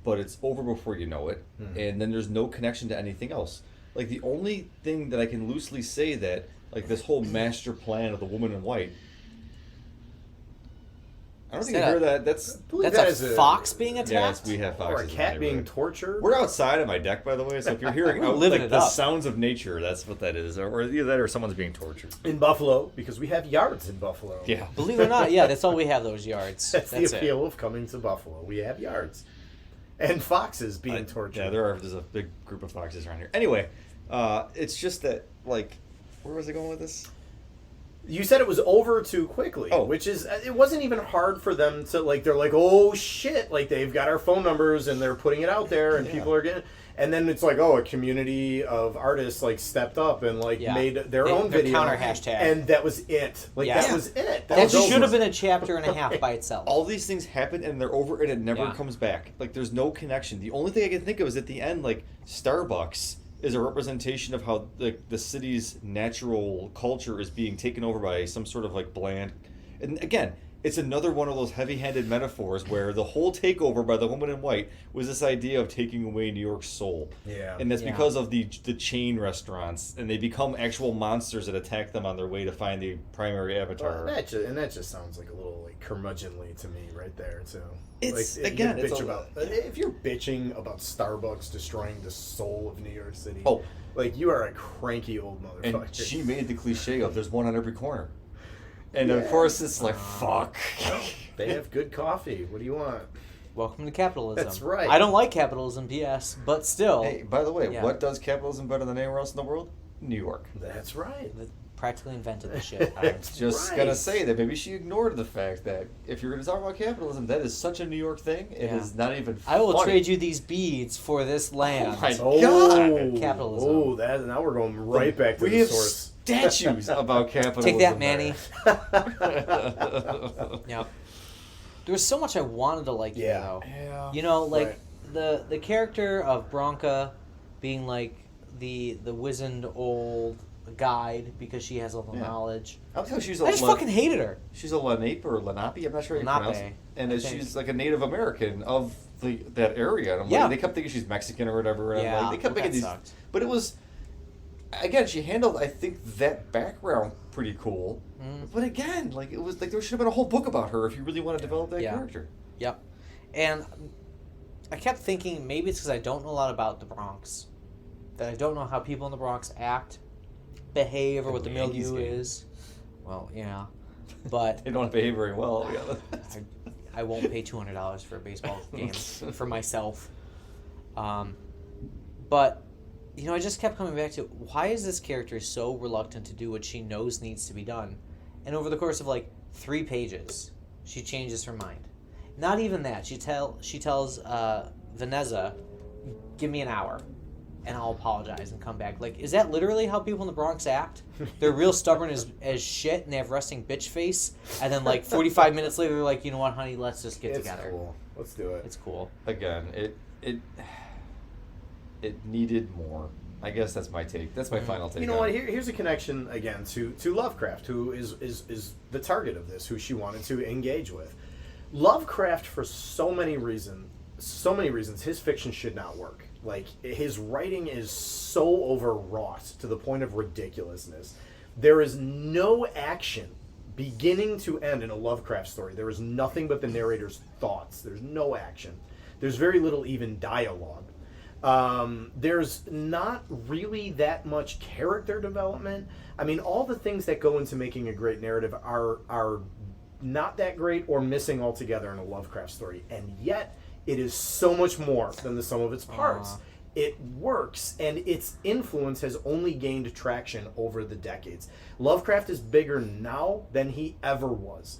but it's over before you know it, and then there's no connection to anything else. The only thing that I can loosely say that this whole master plan of the woman in white, I don't think you hear that. That's a fox being attacked? Yes, we have Or a foxes. cat being tortured. We're outside on my deck, by the way, so if you're hearing the sounds of nature, that's what that is. Or either that or someone's being tortured. In Buffalo, because we have yards in Buffalo. Yeah. Believe it or not, yeah, that's all we have, those yards. That's the appeal of coming to Buffalo. We have yards. And foxes being tortured. Yeah, there's a big group of foxes around here. Anyway, it's just that, like, where was I going with this? You said it was over too quickly, which is, it wasn't even hard for them to, like, they're like, oh shit, like, they've got our phone numbers and they're putting it out there and people are getting, and then it's like, oh, a community of artists, like, stepped up and, like, made their own video. Counter hashtag. And that was it. Like, that was it. That should have been a chapter and a half by itself. All these things happen and they're over and it never comes back. Like, there's no connection. The only thing I can think of is at the end, like, Starbucks is a representation of how the city's natural culture is being taken over by some sort of like bland, and again, it's another one of those heavy-handed metaphors where the whole takeover by the woman in white was this idea of taking away New York's soul. Yeah. And that's because of the chain restaurants, and they become actual monsters that attack them on their way to find the primary avatar. Well, that just sounds like a little like curmudgeonly to me right there too. It's like, again, if you're bitching about Starbucks destroying the soul of New York City, oh, like you are a cranky old motherfucker. And she made the cliche of there's one on every corner. And of course, it's like, fuck. They have good coffee. What do you want? Welcome to capitalism. That's right. I don't like capitalism, P.S., but still. Hey, by the way, what does capitalism better than anywhere else in the world? New York. That's right. They practically invented the shit. I was just going to say that maybe she ignored the fact that if you're going to talk about capitalism, that is such a New York thing. It is not even funny. I will trade you these beads for this land. Oh, my God. Capitalism. Oh, now we're going right back to the source. Statues about capitalism. Take that, Manny. Yep. There was so much I wanted to like here, though. Yeah. You know, like the character of Bronca being like the wizened old guide because she has all the knowledge. I just fucking hated her. She's a Lenape or Lenape, I'm not sure how you pronounce it. And she's like a Native American of that area. And I'm like, they kept thinking she's Mexican or whatever. And I'm like, they kept making these. Sucked. But it was. Again, she handled, I think, that background pretty cool. But again, like it was like there should have been a whole book about her if you really want to develop that character. Yep. And I kept thinking maybe it's because I don't know a lot about the Bronx, that I don't know how people in the Bronx act, behave, or what the milieu is. Well, yeah, but they don't behave very well. I won't pay $200 for a baseball game for myself. But. You know, I just kept coming back to, why is this character so reluctant to do what she knows needs to be done? And over the course of, 3 pages, she changes her mind. Not even that. She tells Vanessa, give me an hour, and I'll apologize and come back. Like, is that literally how people in the Bronx act? They're real stubborn as shit, and they have resting bitch face, and then, 45 minutes later, they're like, you know what, honey, let's just get together. It's cool. Let's do it. It's cool. Again, it needed more. I guess that's my take. That's my final take. You know what? Here's a connection again to Lovecraft, who is the target of this, who she wanted to engage with. Lovecraft, for so many reasons, his fiction should not work. Like, his writing is so overwrought to the point of ridiculousness. There is no action beginning to end in a Lovecraft story. There is nothing but the narrator's thoughts. There's no action. There's very little even dialogue. There's not really that much character development. I mean, all the things that go into making a great narrative are not that great or missing altogether in a Lovecraft story. And yet, it is so much more than the sum of its parts. It works, and its influence has only gained traction over the decades. Lovecraft is bigger now than he ever was.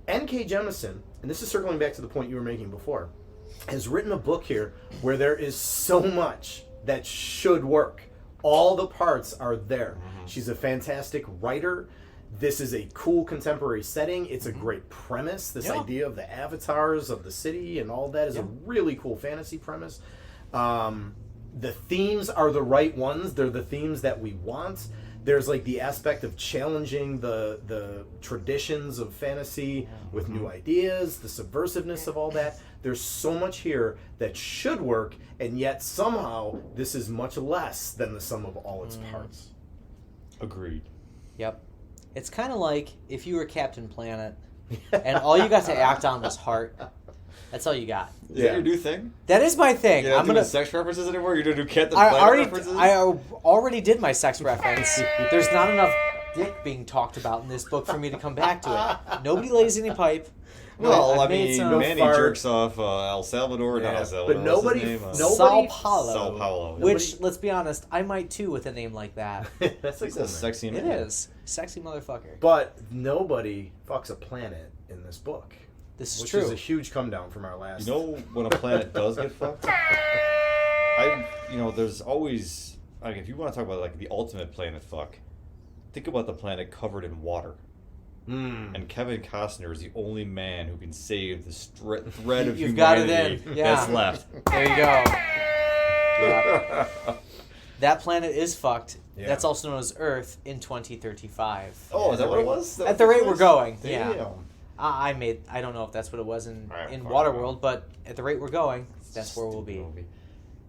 N.K. Jemisin, and this is circling back to the point you were making before, has written a book here where there is so much that should work. All the parts are there. She's a fantastic writer. This is a cool contemporary setting. It's a great premise. This idea of the avatars of the city and all that is a really cool fantasy premise. The themes are the right ones. They're the themes that we want. There's the aspect of challenging the traditions of fantasy with new ideas, the subversiveness of all that. There's so much here that should work, and yet somehow this is much less than the sum of all its parts. Agreed. Yep. It's kind of like if you were Captain Planet and all you got to act on was heart. That's all you got. Is that your new thing? That is my thing. You're not I'm doing gonna. sex references anymore? You're doing Cat the I Planet references? already did my sex reference. There's not enough dick being talked about in this book for me to come back to it. Nobody lays any pipe. Well, I've I made mean, some- Manny fart. jerks off El Salvador, not El Salvador. but nobody- what's his name? nobody- Sao Paulo. Sao Paulo. Which, let's be honest, I might too with a name like that. That's a He's cool a name. sexy It man. is. Sexy motherfucker. But nobody fucks a planet in this book. This is Which true. is a huge come down from our last. You know when a planet does get fucked? There's always, if you want to talk about like the ultimate planet fuck, think about the planet covered in water. And Kevin Costner is the only man who can save the thread of You've got humanity it in. Yeah. that's left. There you go. Yep. That planet is fucked. Yeah. That's also known as Earth in 2035. Oh, is that what it was? At the rate we're going, Damn. yeah. I don't know if that's what it was in Alright, fine. Waterworld, but at the rate we're going, that's where we'll be.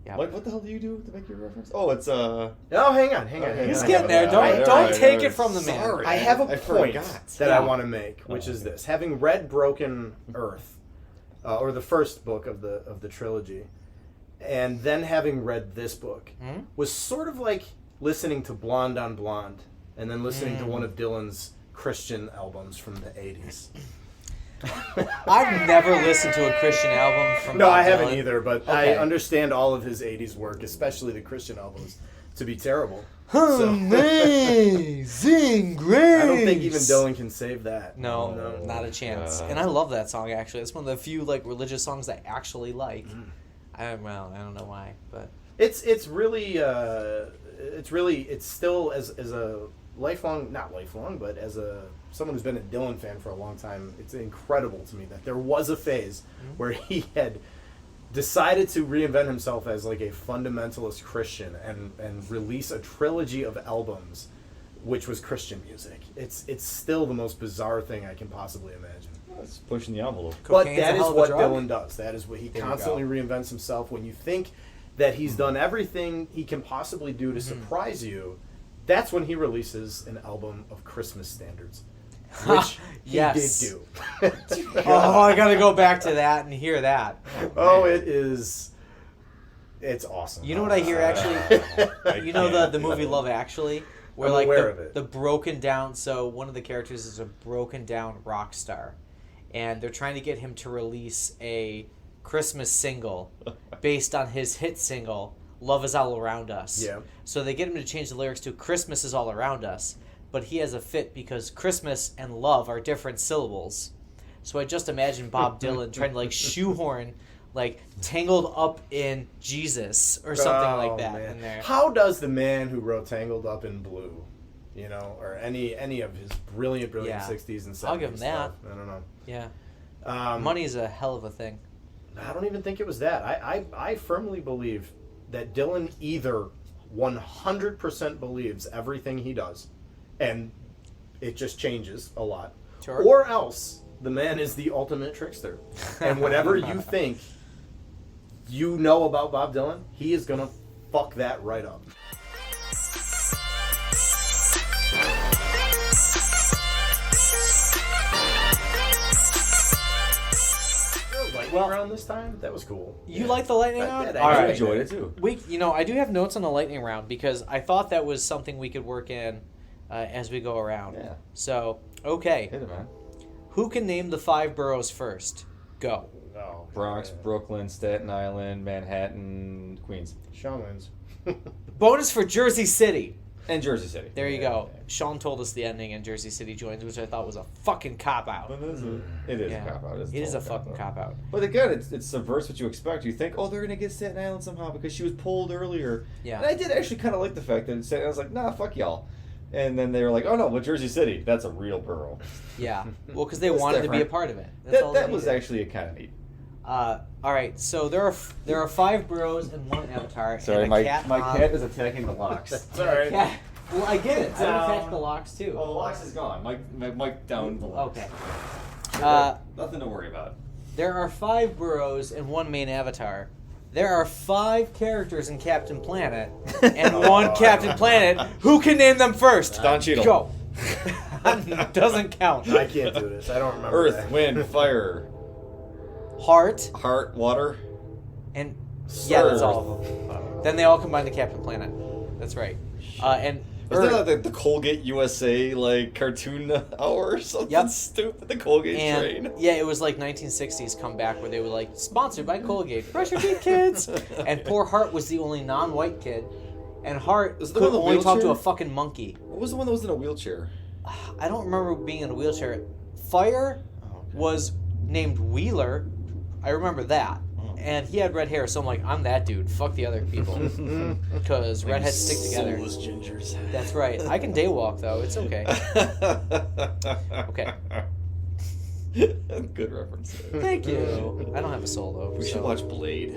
Yeah. Mike, what the hell do you do to make your reference? Oh, it's Oh, hang on. He's I getting have- there. I- Don't take it from the man. Sorry. I have a I point forgot. that Yeah. I want to make, which is this: having read Broken Earth, or the first book of the trilogy, and then having read this book, was sort of like listening to Blonde on Blonde, and then listening to one of Dylan's Christian albums from the '80s. I've never listened to a Christian album from No, Bob I haven't Dylan. either, but Okay. I understand all of his '80s work, especially the Christian albums, to be terrible. Amazing Grace. I don't think even Dylan can save that. No, not a chance. And I love that song actually. It's one of the few like religious songs I actually like. I don't know why, but It's still as a lifelong, not lifelong, but as someone who's been a Dylan fan for a long time, it's incredible to me that there was a phase where he had decided to reinvent himself as like a fundamentalist Christian and release a trilogy of albums which was Christian music. It's still the most bizarre thing I can possibly imagine. It's pushing the envelope. But Cocaine's that a is hell of a what drug. Dylan does. That is what he There we constantly reinvents himself. When you think that he's done everything he can possibly do to surprise you, that's when he releases an album of Christmas standards, which he Yes. did do. oh, I gotta go back to that and hear that. Oh, it's awesome. You know what I hear actually? You know the can't. movie Love Actually, where I'm like aware of it. the broken down. So one of the characters is a broken down rock star, and they're trying to get him to release a Christmas single based on his hit single "Love Is All Around Us." Yeah. So they get him to change the lyrics to "Christmas is all around us," but he has a fit because Christmas and love are different syllables. So I just imagine Bob Dylan trying to like shoehorn like Tangled Up in Jesus or something like that man. in there. How does the man who wrote Tangled Up in Blue, or any of his brilliant Yeah. 60s and 70s I'll give him stuff? I don't know. Yeah. Money is a hell of a thing. I don't even think it was that. I firmly believe that Dylan either 100% believes everything he does, and it just changes a lot, Sure. or else the man is the ultimate trickster. And whatever you think you know about Bob Dylan, he is going to fuck that right up. Lightning round this time? That was cool. You like the lightning That- round? that All actually- I right. enjoyed it too. I do have notes on the lightning round because I thought that was something we could work in as we go around. Yeah. So, okay. Hit it, man. Who can name the 5 boroughs first? Go. Oh, Bronx, Brooklyn, Staten Island, Manhattan, Queens, Sean wins. Bonus for Jersey City. and Jersey City. There you go. Sean told us the ending and Jersey City joins, which I thought was a fucking cop-out. It is Yeah. a cop out. It is a fucking cop-out. But again, it subverts what you expect. You think, oh, they're gonna get Staten Island somehow because she was pulled earlier. Yeah. And I did actually kind of like the fact that Staten Island was like, nah, fuck y'all. And then they were like, oh no, but Jersey City, that's a real borough. Yeah. Well, because they That's wanted to be a different. part of it. That's all That they was needed. actually kind of neat. All right, so there are 5 boroughs and 1 avatar. Sorry, and a my cat my on- cat is attacking the locks. It's alright. Cat. Well, I get it. I Down. attack the locks too. Oh, the locks is gone. Mike down the locks. Okay. Nothing to worry about. There are 5 boroughs and 1 main avatar. There are 5 characters in Captain Planet and 1 Captain Planet. Who can name them first? Don Cheadle. Go. Doesn't count. I can't do this. I don't remember Earth, that. wind, fire, Heart heart, water. and yeah, that's Earth. all of them. Then they all combine to Captain Planet. That's right. And Isn't Earth, that the Colgate USA like cartoon hour or something Yep. stupid? The Colgate and train. yeah, it was like 1960s comeback where they were like sponsored by Colgate. Brush your teeth, kids. And poor Hart was the only non-white kid, and Hart Is the could one in the only talk to wheelchair? a fucking monkey. What was the one that was in a wheelchair? I don't remember being in a wheelchair. Fire was named Wheeler. I remember that. And he had red hair, so I'm like, I'm that dude. Fuck the other people. Because redheads stick together. Soulless gingers. That's right. I can daywalk, though. It's okay. Okay. Good reference. Thank you. I don't have a soul, though. We should so- watch Blade.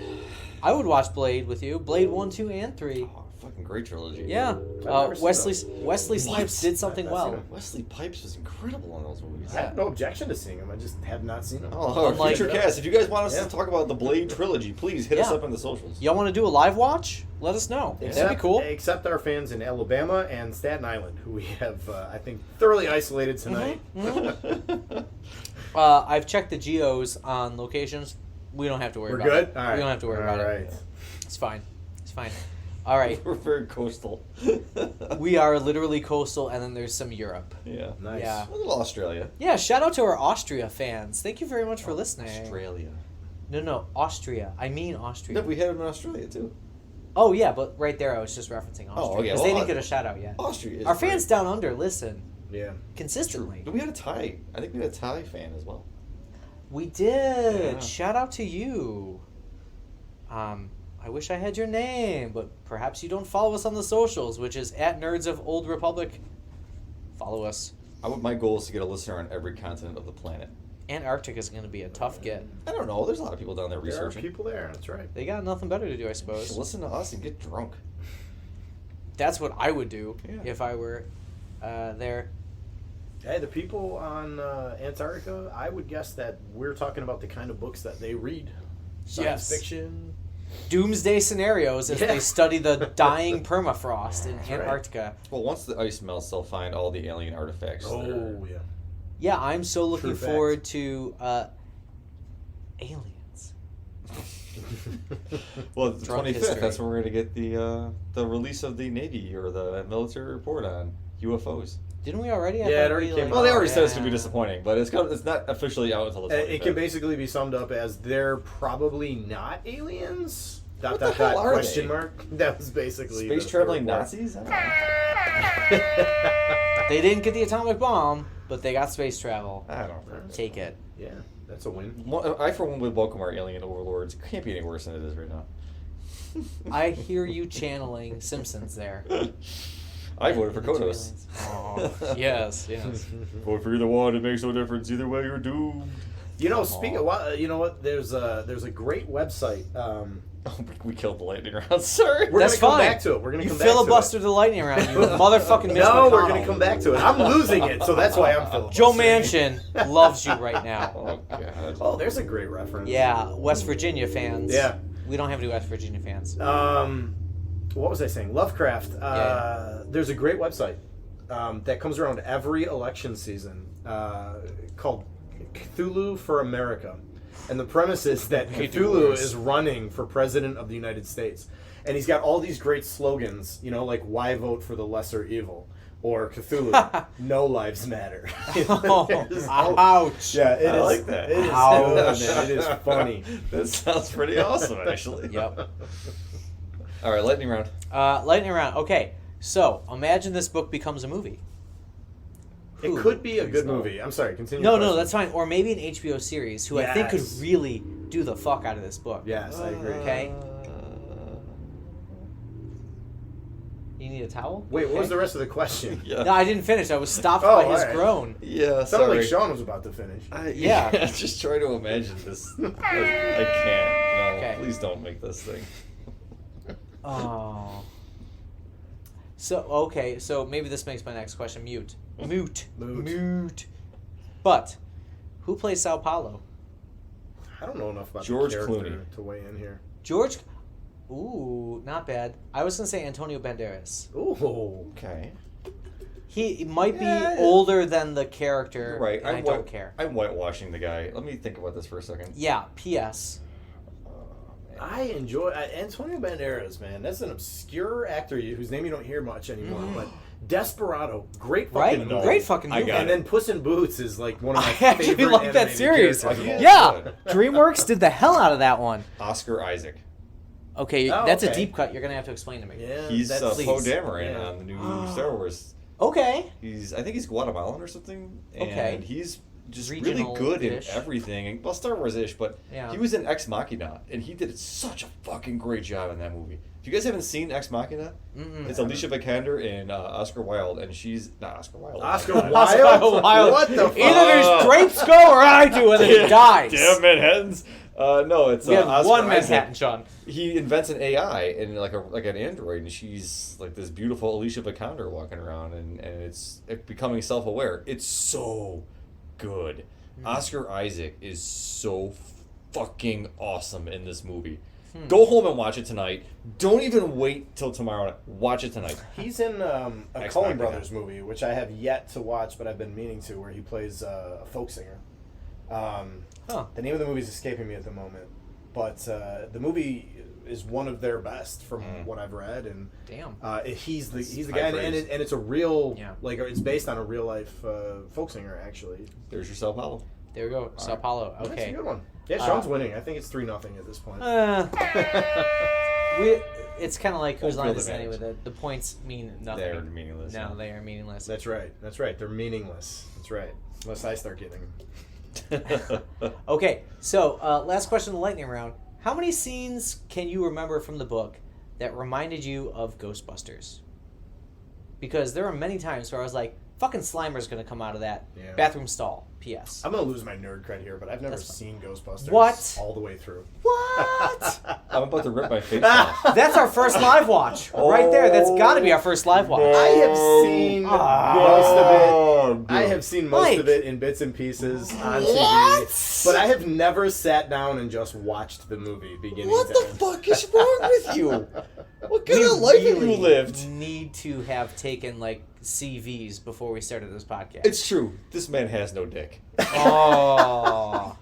I would watch Blade with you. Blade 1, 2, and 3. Oh, fucking great trilogy. Yeah. never seen Wesley Snipes did something I've seen well. him. Wesley Pipes was incredible in those movies. I have no objection to seeing them. I just have not seen them. Oh, Unlike- future cast. If you guys want us Yeah. to talk about the Blade trilogy, please hit us Yeah. up on the socials. Y'all want to do a live watch? Let us know. That'd be cool. Except our fans in Alabama and Staten Island, who we have, I think, thoroughly isolated tonight. I've checked the geos on locations. We don't have to worry We're about good? it. All right. We don't have to worry about All it. right. It's fine. It's fine. All right. We're very coastal. We are literally coastal, and then there's some Europe. Yeah. Nice. Yeah. A little Australia. Yeah, shout out to our Austria fans. Thank you very much for listening. Australia. No, Austria. I mean Austria. No, we had them in Australia too. Oh, yeah, but right there I was just referencing Austria. Oh, yeah, Because well, they didn't get a shout out yet. Austria is Our fans great. down under listen Yeah. consistently. We had a Thai. I think we had a Thai fan as well. We did. Yeah. Shout out to you. I wish I had your name, but perhaps you don't follow us on the socials, which is at Nerds of Old Republic. Follow us. My goal is to get a listener on every continent of the planet. Antarctica is going to be a tough get. I don't know. There's a lot of people down there There are researching. people there. That's right. They got nothing better to do, I You should suppose. listen to us and get drunk. That's what I would do Yeah. if I were there. Hey, the people on Antarctica, I would guess that we're talking about the kind of books that they read. Science Yes. fiction. Doomsday scenarios as Yeah. they study the dying permafrost in right. Antarctica. Well, once the ice melts, they'll find all the alien artifacts. there. Oh, yeah. Yeah, I'm so looking True fact. forward to aliens. Well, the Drunk 25th. history. That's when we're going to get the release of the Navy or the military report on UFOs. Didn't we already? I Yeah, thought it already we, came like- Well, they already said it's Yeah. going to be disappointing, but it's not officially out until the 25th. It can basically be summed up as they're probably not aliens. What the hell are Question they? mark. That was basically Space the traveling report. Nazis? I don't know. They didn't get the atomic bomb, but they got space travel. I don't know. Take it. Yeah, that's a win. I, for one, would welcome our alien overlords. It can't be any worse than it is right now. I hear you channeling Simpsons there. I voted for The two Kodos. aliens. Oh, yes. Vote for either one. It makes no difference. Either way, you're doomed. You know, speaking of, you know what? There's a great website. Oh, we killed the lightning round. Sorry. We're That's gonna come fine. back to it. We're gonna You come back to it. filibuster the lightning around you, motherfucking Mitch No, we're McConnell. gonna come back to it. I'm losing it, so that's why I'm filibustering. Joe Manchin loves you right now. Oh, God. Oh, there's a great reference. Yeah, West Virginia fans. Yeah. We don't have any West Virginia fans. What was I saying? Lovecraft. Yeah. There's a great website that comes around every election season called Cthulhu for America. And the premise is that Could do Cthulhu worse. is running for president of the United States. And he's got all these great slogans, you know, like why vote for the lesser evil? Or Cthulhu, no lives matter. Oh, There's- ouch. Yeah, it I is. like that. It is Ouch. good, man. It is funny. That sounds pretty awesome, actually. Yep. All right, lightning round. Lightning round. Okay, so imagine this book becomes a movie. It Who? could be a Please good no. movie. I'm sorry, continue. No, your no, question. that's fine. Or maybe an HBO series who I think could Yes. really do the fuck out of this book. Yes, I agree. Okay. You need a towel? Wait, what was the rest of the question? Yeah. No, I didn't finish. I was stopped Oh, by his alright. groan. Yeah, Sounded like sorry. Sean was about to finish. Yeah. Just try to imagine this. I can't. No, Okay. please don't make this thing. Oh. So maybe this makes my next question mute. Mute. But who plays Sao Paulo? I don't know enough about George the character Clooney. to weigh in here. George. Ooh, not bad. I was gonna say Antonio Banderas. Ooh. Okay. He might be older than the character. Right. And I don't care. I'm whitewashing the guy. Let me think about this for a second. Yeah. P.S. I enjoy Antonio Banderas, man. That's an obscure actor whose name you don't hear much anymore. But Desperado, great fucking movie. Great fucking movie. And then Puss in Boots is like one of my I favorite actually like that animated series. characters of all Yeah. time. DreamWorks did the hell out of that one. Oscar Isaac. Okay, that's a deep cut. You're gonna have to explain to me. Yeah, He's that's Poe Dameron on the new Star Wars. Okay. I think he's Guatemalan or something. And he's just really good in Regional-ish. everything. And, well, Star Wars-ish, but Yeah. he was in Ex Machina, and he did such a fucking great job in that movie. If you guys haven't seen Ex Machina, it's Alicia Vikander and Oscar Wilde, and she's not Oscar Wilde. Oscar Wilde. What the fuck? Either these drapes go or I do, and then he dies. Damn Manhattans. No, it's We have Oscar one Isaac. Manhattan, Sean. He invents an AI and like an android, and she's like this beautiful Alicia Vikander walking around, and it's becoming self-aware. It's so good. Oscar Isaac is so fucking awesome in this movie. Go home and watch it tonight. Don't even wait till tomorrow. Watch it tonight. He's in a Ex Coen Machina. Brothers movie, which I have yet to watch, but I've been meaning to, where he plays a folk singer. The name of the movie is escaping me at the moment, but the movie is one of their best from what I've read, and Damn. he's the high guy, and praise. it's a real Yeah. like it's based on a real life folk singer actually. There's your Sao Paulo. There we go. Sao Paulo. That's a Okay. good one. Yeah, Sean's winning. I think it's 3-0 at this point. It's kind of like whose Home line field is it anyway? advantage. The points mean nothing. They're meaningless. No, they are meaningless. That's right. That's right. They're meaningless. That's right. Unless I start getting them. Okay, so last question of the lightning round. How many scenes can you remember from the book that reminded you of Ghostbusters? Because there were many times where I was like, fucking Slimer's going to come out of that bathroom stall. P.S. I'm gonna lose my nerd cred here, but I've never That's fine. seen Ghostbusters. What? All the way through. What? I'm about to rip my face off. That's our first live watch. Right there. That's got to be our first live watch. I have seen most of it. I have seen most of it in bits and pieces on TV, but I have never sat down and just watched the movie beginning What to the end. fuck is wrong with you? What kind of life have you lived? Need to have taken like CVs before we started this podcast. It's true. This man has no dick. Oh.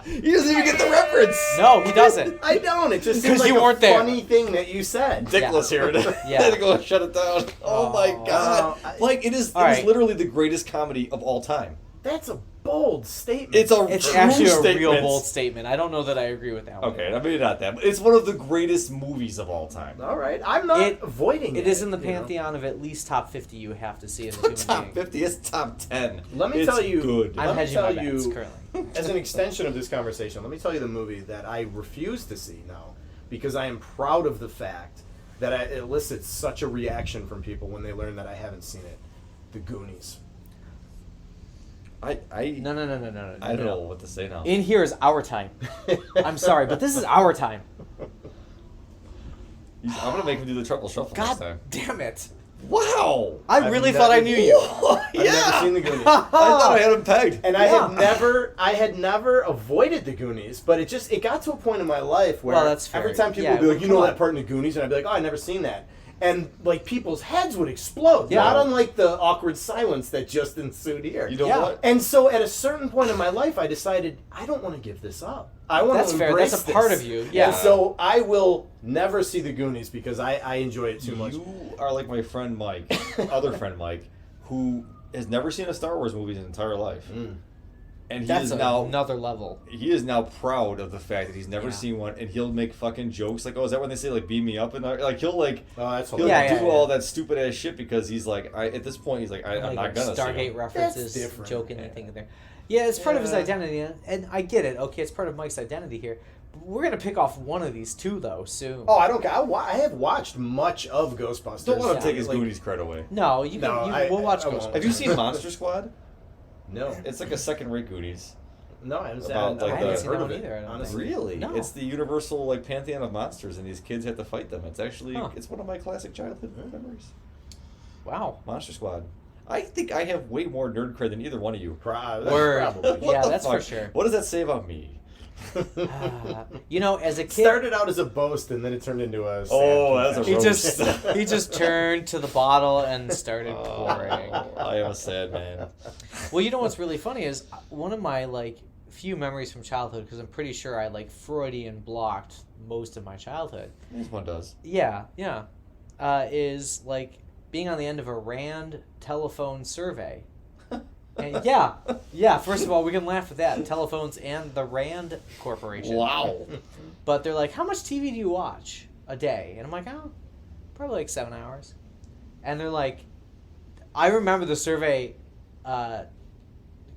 He doesn't even get the reference. No, he doesn't. I don't. It just seems Because like you a weren't there. funny thing that you said. Dickless here. Yeah. I had to go and shut it down. Oh my god. Like it is All right. literally the greatest comedy of all time. That's a bold statement. It's It's true actually a statement. real bold statement. I don't know that I agree with that one. Okay, maybe not that, but it's one of the greatest movies of all time. all right. I'm not avoiding it. It is in the you know. pantheon of at least top 50 you have to see as a human Top being. 50, it's top 10. Let me It's tell you- good. I'm Let me hedging tell my bets you- currently. As an extension of this conversation, let me tell you the movie that I refuse to see now because I am proud of the fact that it elicits such a reaction from people when they learn that I haven't seen it. The Goonies. I No. I don't know what to say now. In here is our time. I'm sorry, but this is our time. I'm gonna make him do the triple shuffle next God time. damn it. Wow! I really thought I knew you. I've never seen the Goonies. I thought I had him pegged. And I had never avoided the Goonies, but it got to a point in my life where Well, that's fair. every time people Yeah, would be like, well, you know come that on. part in the Goonies, and I'd be like, oh, I've never seen that. And like people's heads would explode, Yeah. not unlike the awkward silence that just ensued here. You know Yeah. what? And so at a certain point in my life, I decided I don't want to give this up. I want That's to fair. embrace That's a part this. of you. Yeah. And so I will never see the Goonies because I enjoy it too much. You are like my friend Mike, other friend Mike, who has never seen a Star Wars movie in his entire life. And he That's is now another level. he is now proud of the fact that he's never Yeah. seen one, and he'll make fucking jokes like, "Oh, is that when they say like beam me up?" And like he'll like Oh, that's he'll hilarious. do all that stupid ass shit because he's like, at this point he's like, I'm not gonna see Stargate him. references, That's different. joking and thinking there. Yeah, it's part of his Yeah. identity, and I get it. Okay, it's part of Mike's identity here. We're gonna pick off one of these two though soon. Oh, I don't care. I have watched much of Ghostbusters. Don't let him Yeah. take his Like, Goonies credit away. No, you can. No, we'll watch I won't. Ghostbusters. Have you seen Monster Squad? No. It's like a second-rate Goonies. No, I haven't, About, like, I haven't the- seen heard that of one it, either. I don't honestly. Really? No. It's the universal like pantheon of monsters, and these kids have to fight them. It's actually Huh. it's one of my classic childhood memories. Wow. Monster Squad. I think I have way more nerd cred than either one of you. Word. Probably. What Yeah, the that's fuck? for sure. What does that say about me? As a kid, Started out as a boast, and then it turned into a. Oh, that's a he roast. he just turned to the bottle and started pouring. I am a sad man. Well, you know what's really funny is one of my few memories from childhood, because I'm pretty sure I Freudian blocked most of my childhood. This one does. Yeah, is being on the end of a RAND telephone survey. And first of all, we can laugh at that. Telephones and the RAND Corporation. Wow. But they're like, how much TV do you watch a day? And I'm like, oh, probably 7 hours. And they're like, I remember the survey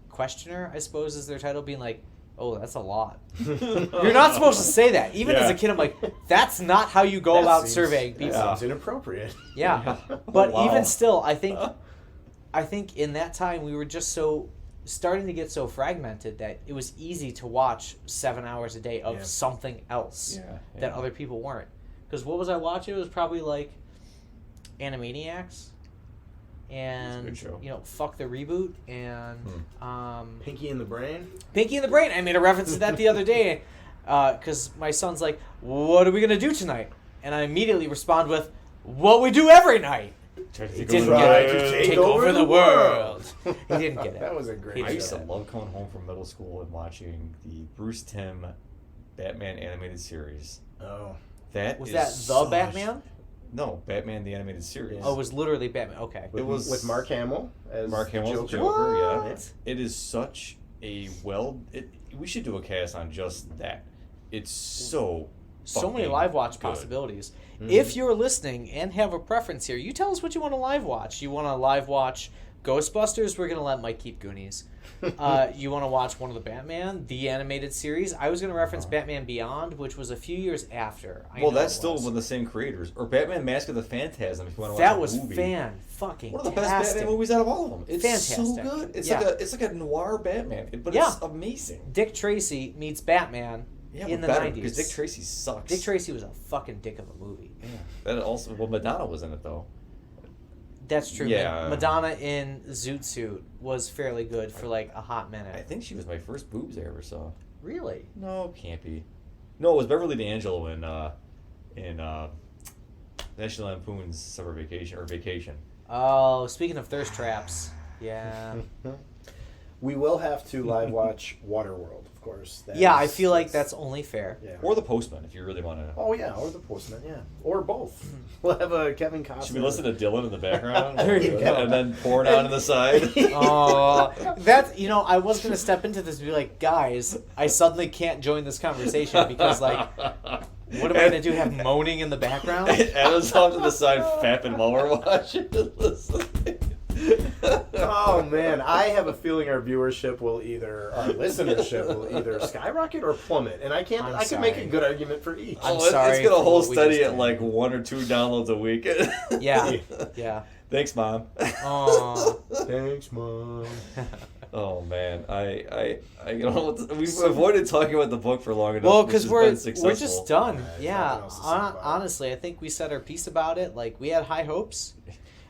questioner, I suppose is their title, being like, oh, that's a lot. You're not supposed to say that. Even as a kid, I'm like, that's not how you go about surveying people. That sounds inappropriate. Yeah. But Wow. even still, I think in that time we were just starting to get so fragmented that it was easy to watch 7 hours a day of something else that other people weren't. Because what was I watching? It was probably Animaniacs and Fuck the Reboot and Pinky in the Brain. Pinky in the Brain. I made a reference to that the other day because my son's like, what are we going to do tonight? And I immediately respond with, what we do every night. He didn't get it. Take over the world. He didn't get it. That was a great I used to show. love coming home from middle school and watching the Bruce Timm Batman animated series. Oh. Was that the Batman? No, Batman the animated series. Oh, it was literally Batman. Okay. It was with Mark Hamill as Mark Hamill's Joker. Joker. Yeah, What? it is such a we should do a cast on just that. It's so many fucking live watch good. possibilities. Mm-hmm. If you're listening and have a preference here, you tell us what you want to live watch. You want to live watch Ghostbusters? We're going to let Mike keep Goonies. You want to watch one of the Batman, the animated series? I was going to reference Batman Beyond, which was a few years after. Well, that's still with the same creators. Or Batman Mask of the Phantasm, if you want to watch that a was movie. fucking One of the best Batman movies out of all of them. It's Fantastic. so good. It's Yeah. it's like a noir Batman, but it's amazing. Dick Tracy meets Batman in the 90s. Because Dick Tracy sucks. Dick Tracy was a fucking dick of a movie. Yeah. That also, Madonna was in it though. That's true. Yeah. Madonna in Zoot Suit was fairly good for a hot minute. I think she was my first boobs I ever saw. Really? No, can't be. No, it was Beverly D'Angelo in National Lampoon's Summer Vacation or Vacation. Oh, speaking of thirst traps, yeah. We will have to live watch Waterworld, of course. I feel like that's only fair. Yeah. Or The Postman, if you really want to. Oh yeah, or The Postman, yeah, or both. We'll have a Kevin Costner. Should we listen to Dylan in the background? There you go. And then pouring out on the side? Oh, that's I was gonna step into this and be like, guys, I suddenly can't join this conversation because what am I gonna do? Have moaning in the background? Adam's off to the side fapping while we're watching and listening. Oh man, I have a feeling our listenership will either skyrocket or plummet, and I can make a good argument for each. I'm It's sorry gonna for hold what we steady just at did. 1 or 2 downloads a week. Yeah. Thanks, Mom. Oh. Thanks, Mom. Oh man, I we've avoided talking about the book for long enough. Well, which because has we're been successful. just done. There's Yeah. nothing else to say about it. Honestly, I think we said our piece about it. We had high hopes.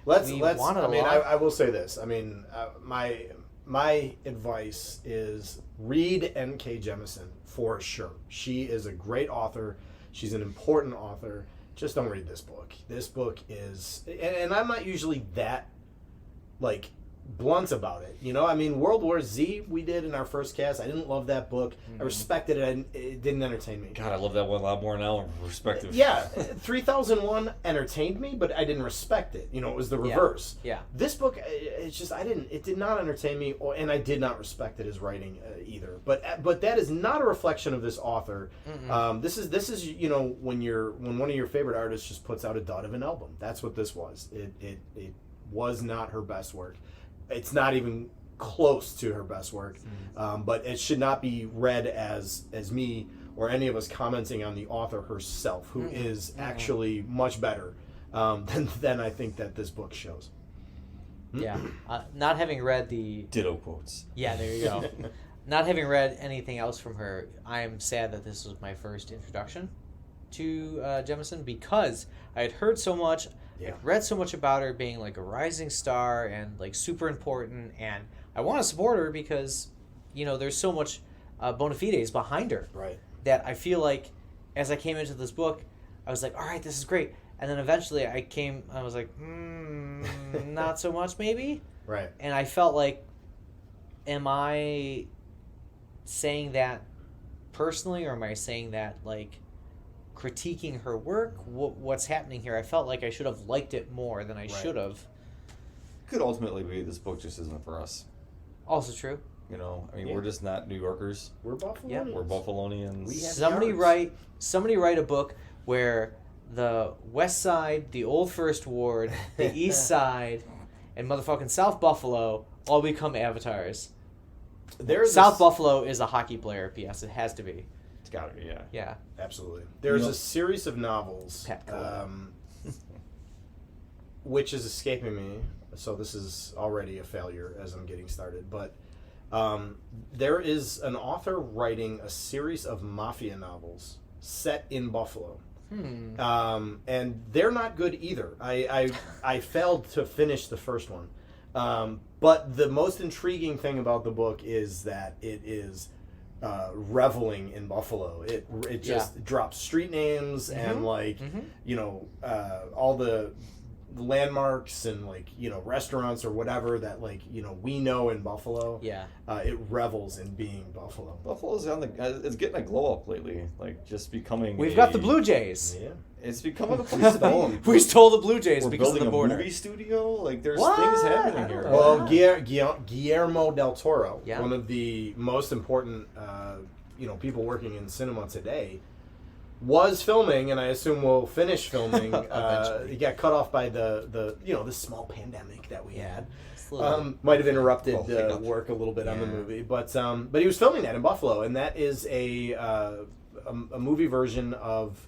Let's. wanted I a mean, lot. I will say this. I mean, my advice is read N.K. Jemisin for sure. She is a great author. She's an important author. Just don't read this book. This book is, and I'm not usually that blunt about it. I mean, World War Z we did in our first cast. I didn't love that book. I respected it. It didn't entertain me. God, I love that one a lot more now. Respective. Yeah, 3001 entertained me, but I didn't respect it. It was the reverse. Yeah. This book, it's just it did not entertain me, and I did not respect it as writing either. But that is not a reflection of this author. This is when one of your favorite artists just puts out a dud of an album. That's what this was. It was not her best work. It's not even close to her best work, but it should not be read as me or any of us commenting on the author herself, who is actually much better than I think that this book shows. Yeah. Not having read the... Ditto quotes. Yeah, there you go. Not having read anything else from her, I am sad that this was my first introduction to Jemisin because I had heard so much... Yeah. I've read so much about her being a rising star and super important, and I want to support her because there's so much bona fides behind her. Right. That I feel like, as I came into this book, I was like, all right, this is great. And then eventually I was like, not so much maybe. Right. And I felt like, am I saying that personally, or am I saying that like critiquing her work? What's happening here? I felt like I should have liked it more than I should have. Could ultimately be this book just isn't for us. Also true. You know, I mean, we're just not New Yorkers. We're Buffalonians. Yeah. We're Buffalonians. We have Somebody write a book where the West Side, the Old First Ward, the East Side, and motherfucking South Buffalo all become avatars. South Buffalo is a hockey player. P.S. It has to be. It's gotta be, yeah. Yeah. Absolutely. There's a series of novels, which is escaping me. So this is already a failure as I'm getting started. But there is an author writing a series of mafia novels set in Buffalo. And they're not good either. I failed to finish the first one. But the most intriguing thing about the book is that it is reveling in Buffalo. It just drops street names and all the landmarks and restaurants or whatever that we know in Buffalo. Yeah. It revels in being Buffalo. Buffalo's it's getting a glow up lately. Just becoming. We've got the Blue Jays. Yeah. It's becoming a place to be. We stole the Blue Jays We're because of building the border. a movie studio. There's What? things happening here. Well, Guillermo del Toro, Yeah. one of the most important, people working in cinema today, was filming, and I assume will finish filming. He got cut off by the small pandemic that we had. Might have interrupted work a little bit on the movie, but he was filming that in Buffalo, and that is a movie version of.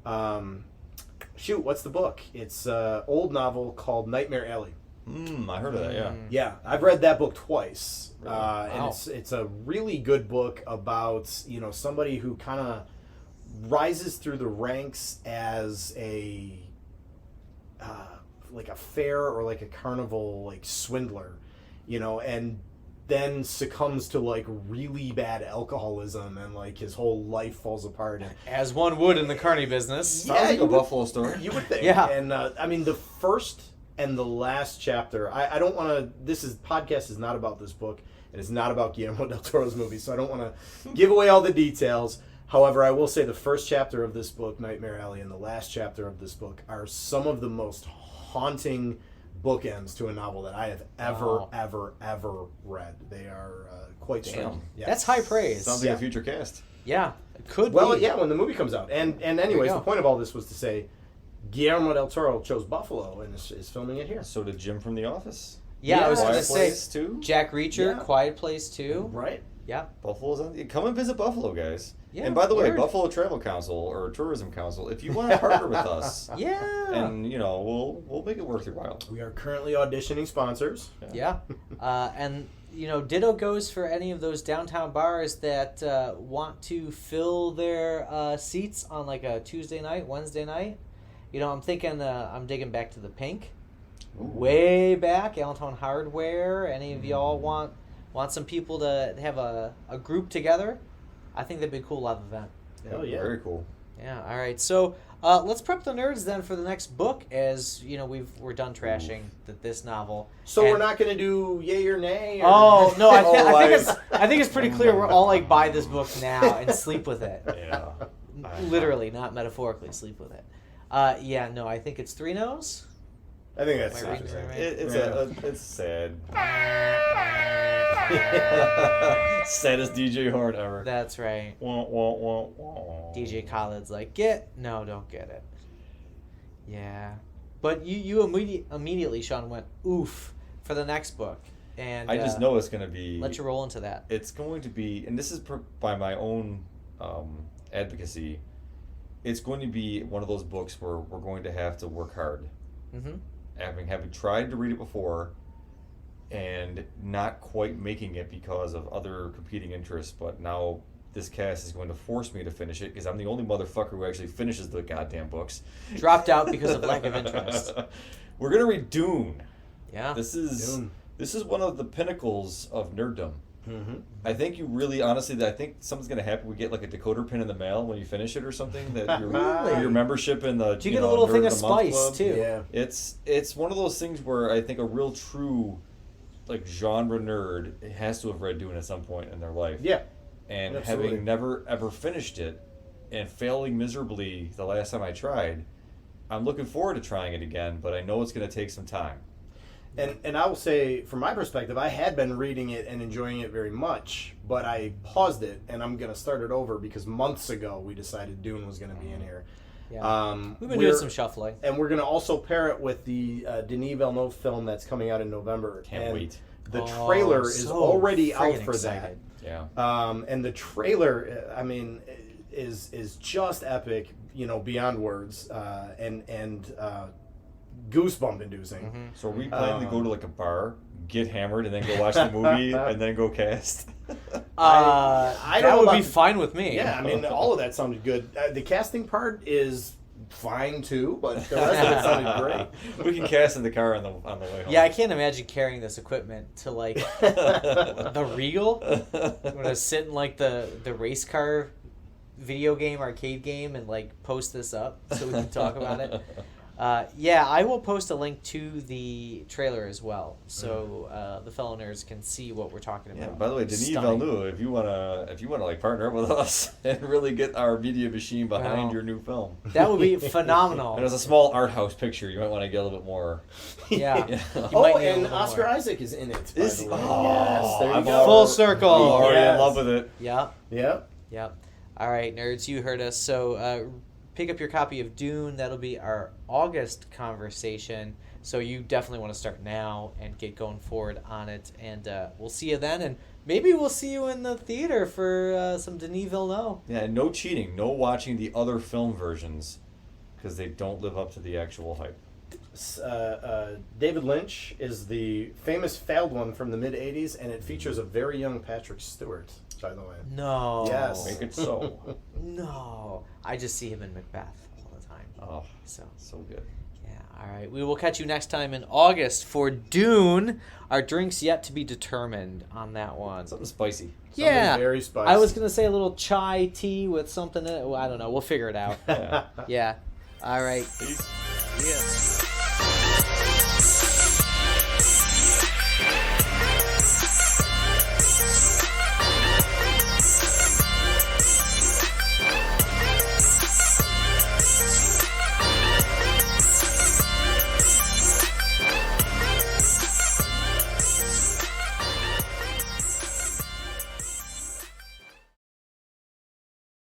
What's the book? It's an old novel called Nightmare Alley. I heard of that, yeah. Yeah, I've read that book twice. Really? And it's a really good book about, somebody who kind of rises through the ranks as a fair or a carnival swindler, and then succumbs to really bad alcoholism and his whole life falls apart. And As one would in the carny business. Sounds like a Buffalo story. You would think. Yeah. And the first and the last chapter, I don't want to, podcast is not about this book, and it's not about Guillermo del Toro's movie, so I don't want to give away all the details. However, I will say the first chapter of this book, Nightmare Alley, and the last chapter of this book are some of the most haunting bookends to a novel that I have ever read. They are quite strong. Yeah. That's high praise. Sounds like a future cast. Yeah, it could Well, be. yeah, when the movie comes out. And anyways, the point of all this was to say Guillermo del Toro chose Buffalo and is filming it here. So did Jim from The Office. Yeah, I was going to Quiet say Place too. Jack Reacher, Yeah. Quiet Place 2. Right? Yeah. Buffalo's on. Come and visit Buffalo, guys. Yeah, and by the way, word. Buffalo Travel Council or Tourism Council, if you want to partner with us, Yeah. and we'll make it worth your while. We are currently auditioning sponsors. Yeah. And, ditto goes for any of those downtown bars that want to fill their seats on a Tuesday night, Wednesday night. I'm thinking, I'm digging back to the Pink. Ooh. Way back, Allentown Hardware. Any of y'all want some people to have a group together? I think that'd be a cool live event. Hell yeah. Very cool. Yeah, all right. So let's prep the nerds then for the next book, as we're done trashing this novel. So And- we're not going to do yay or nay? Or... Oh no, I Oh, think it's pretty clear. We're all buy this book now and sleep with it. Yeah. Literally, not metaphorically, sleep with it. Yeah, no, I think it's 3 no's. I think that's Am I safe to reading say. it right? It's sad. Saddest DJ horn ever. That's right. Wah, wah, wah, wah. DJ Khaled's don't get it. Yeah, but you immediately, Sean, went oof for the next book, and I just know it's going to be. let you roll into that. It's going to be, and this is by my own advocacy. It's going to be one of those books where we're going to have to work hard. Mm-hmm. Having tried to read it before, and not quite making it because of other competing interests, but now this cast is going to force me to finish it because I'm the only motherfucker who actually finishes the goddamn books. Dropped out because of lack of interest. We're gonna read Dune. Yeah. This is Dune. one of the pinnacles of nerddom. I think you really, honestly, I think something's gonna happen. We get like a decoder pin in the mail when you finish it or something. That your membership in the Do you get a little Nerd thing of the Month spice Club. too? Yeah. It's one of those things where I think a real true like genre nerd has to have read Dune at some point in their life. Yeah. And Absolutely. having never ever finished it and failing miserably the last time I tried, I'm looking forward to trying it again, but I know it's going to take some time. And I will say, from my perspective, I had been reading it and enjoying it very much, but I paused it, and I'm going to start it over because months ago we decided Dune was going to be in here. Yeah. We've been doing some shuffling. And we're going to also pair it with the Denis Villeneuve film that's coming out in November. Can't wait. The trailer is already out for excited. Yeah. and the trailer, I mean, is just epic, beyond words, and goosebump inducing. So are we planning to go to like a bar, get hammered, and then go watch the movie, and then go cast? I don't that know would about be fine with me. Yeah, I mean, all of that sounded good. The casting part is fine too, but the rest of it sounded great. We can cast in the car on the way home. Yeah, I can't imagine carrying this equipment to like the Regal. I'm gonna sit in like the race car video game, arcade game, and like post this up so we can talk about it. Yeah, I will post a link to the trailer as well, so the fellow nerds can see what we're talking about. Yeah. By the way, Denis Stunning. Villeneuve, if you wanna like partner up with us and really get our media machine behind Wow. your new film, That would be phenomenal. and it's a small art house picture. You might want to get a little bit more. Yeah. Yeah. You Oh, might need a and little Oscar more. Isaac is in it. By Is the he? way. Oh, Yes, there you I'm go. Full circle. I'm already Yes. in love with it. Yep. Yep. Yep. All right, nerds, you heard us. So pick up your copy of Dune. That'll be our August conversation. So you definitely want to start now and get going forward on it. And we'll see you then. And maybe we'll see you in the theater for some Denis Villeneuve. Yeah, and no cheating, no watching the other film versions, because they don't live up to the actual hype. David Lynch is the famous failed one from the mid '80s, and it features a very young Patrick Stewart. By the way. No. Yes. Make it so. No. I just see him in Macbeth all the time. Oh, So good. yeah, all right. We will catch you next time in August for Dune. Our drinks yet to be determined on that one. Something spicy. Yeah. Something very spicy. I was going to say a little chai tea with something in it. Well, I don't know. We'll figure it out. Yeah. Yeah. All right. Peace. Yeah.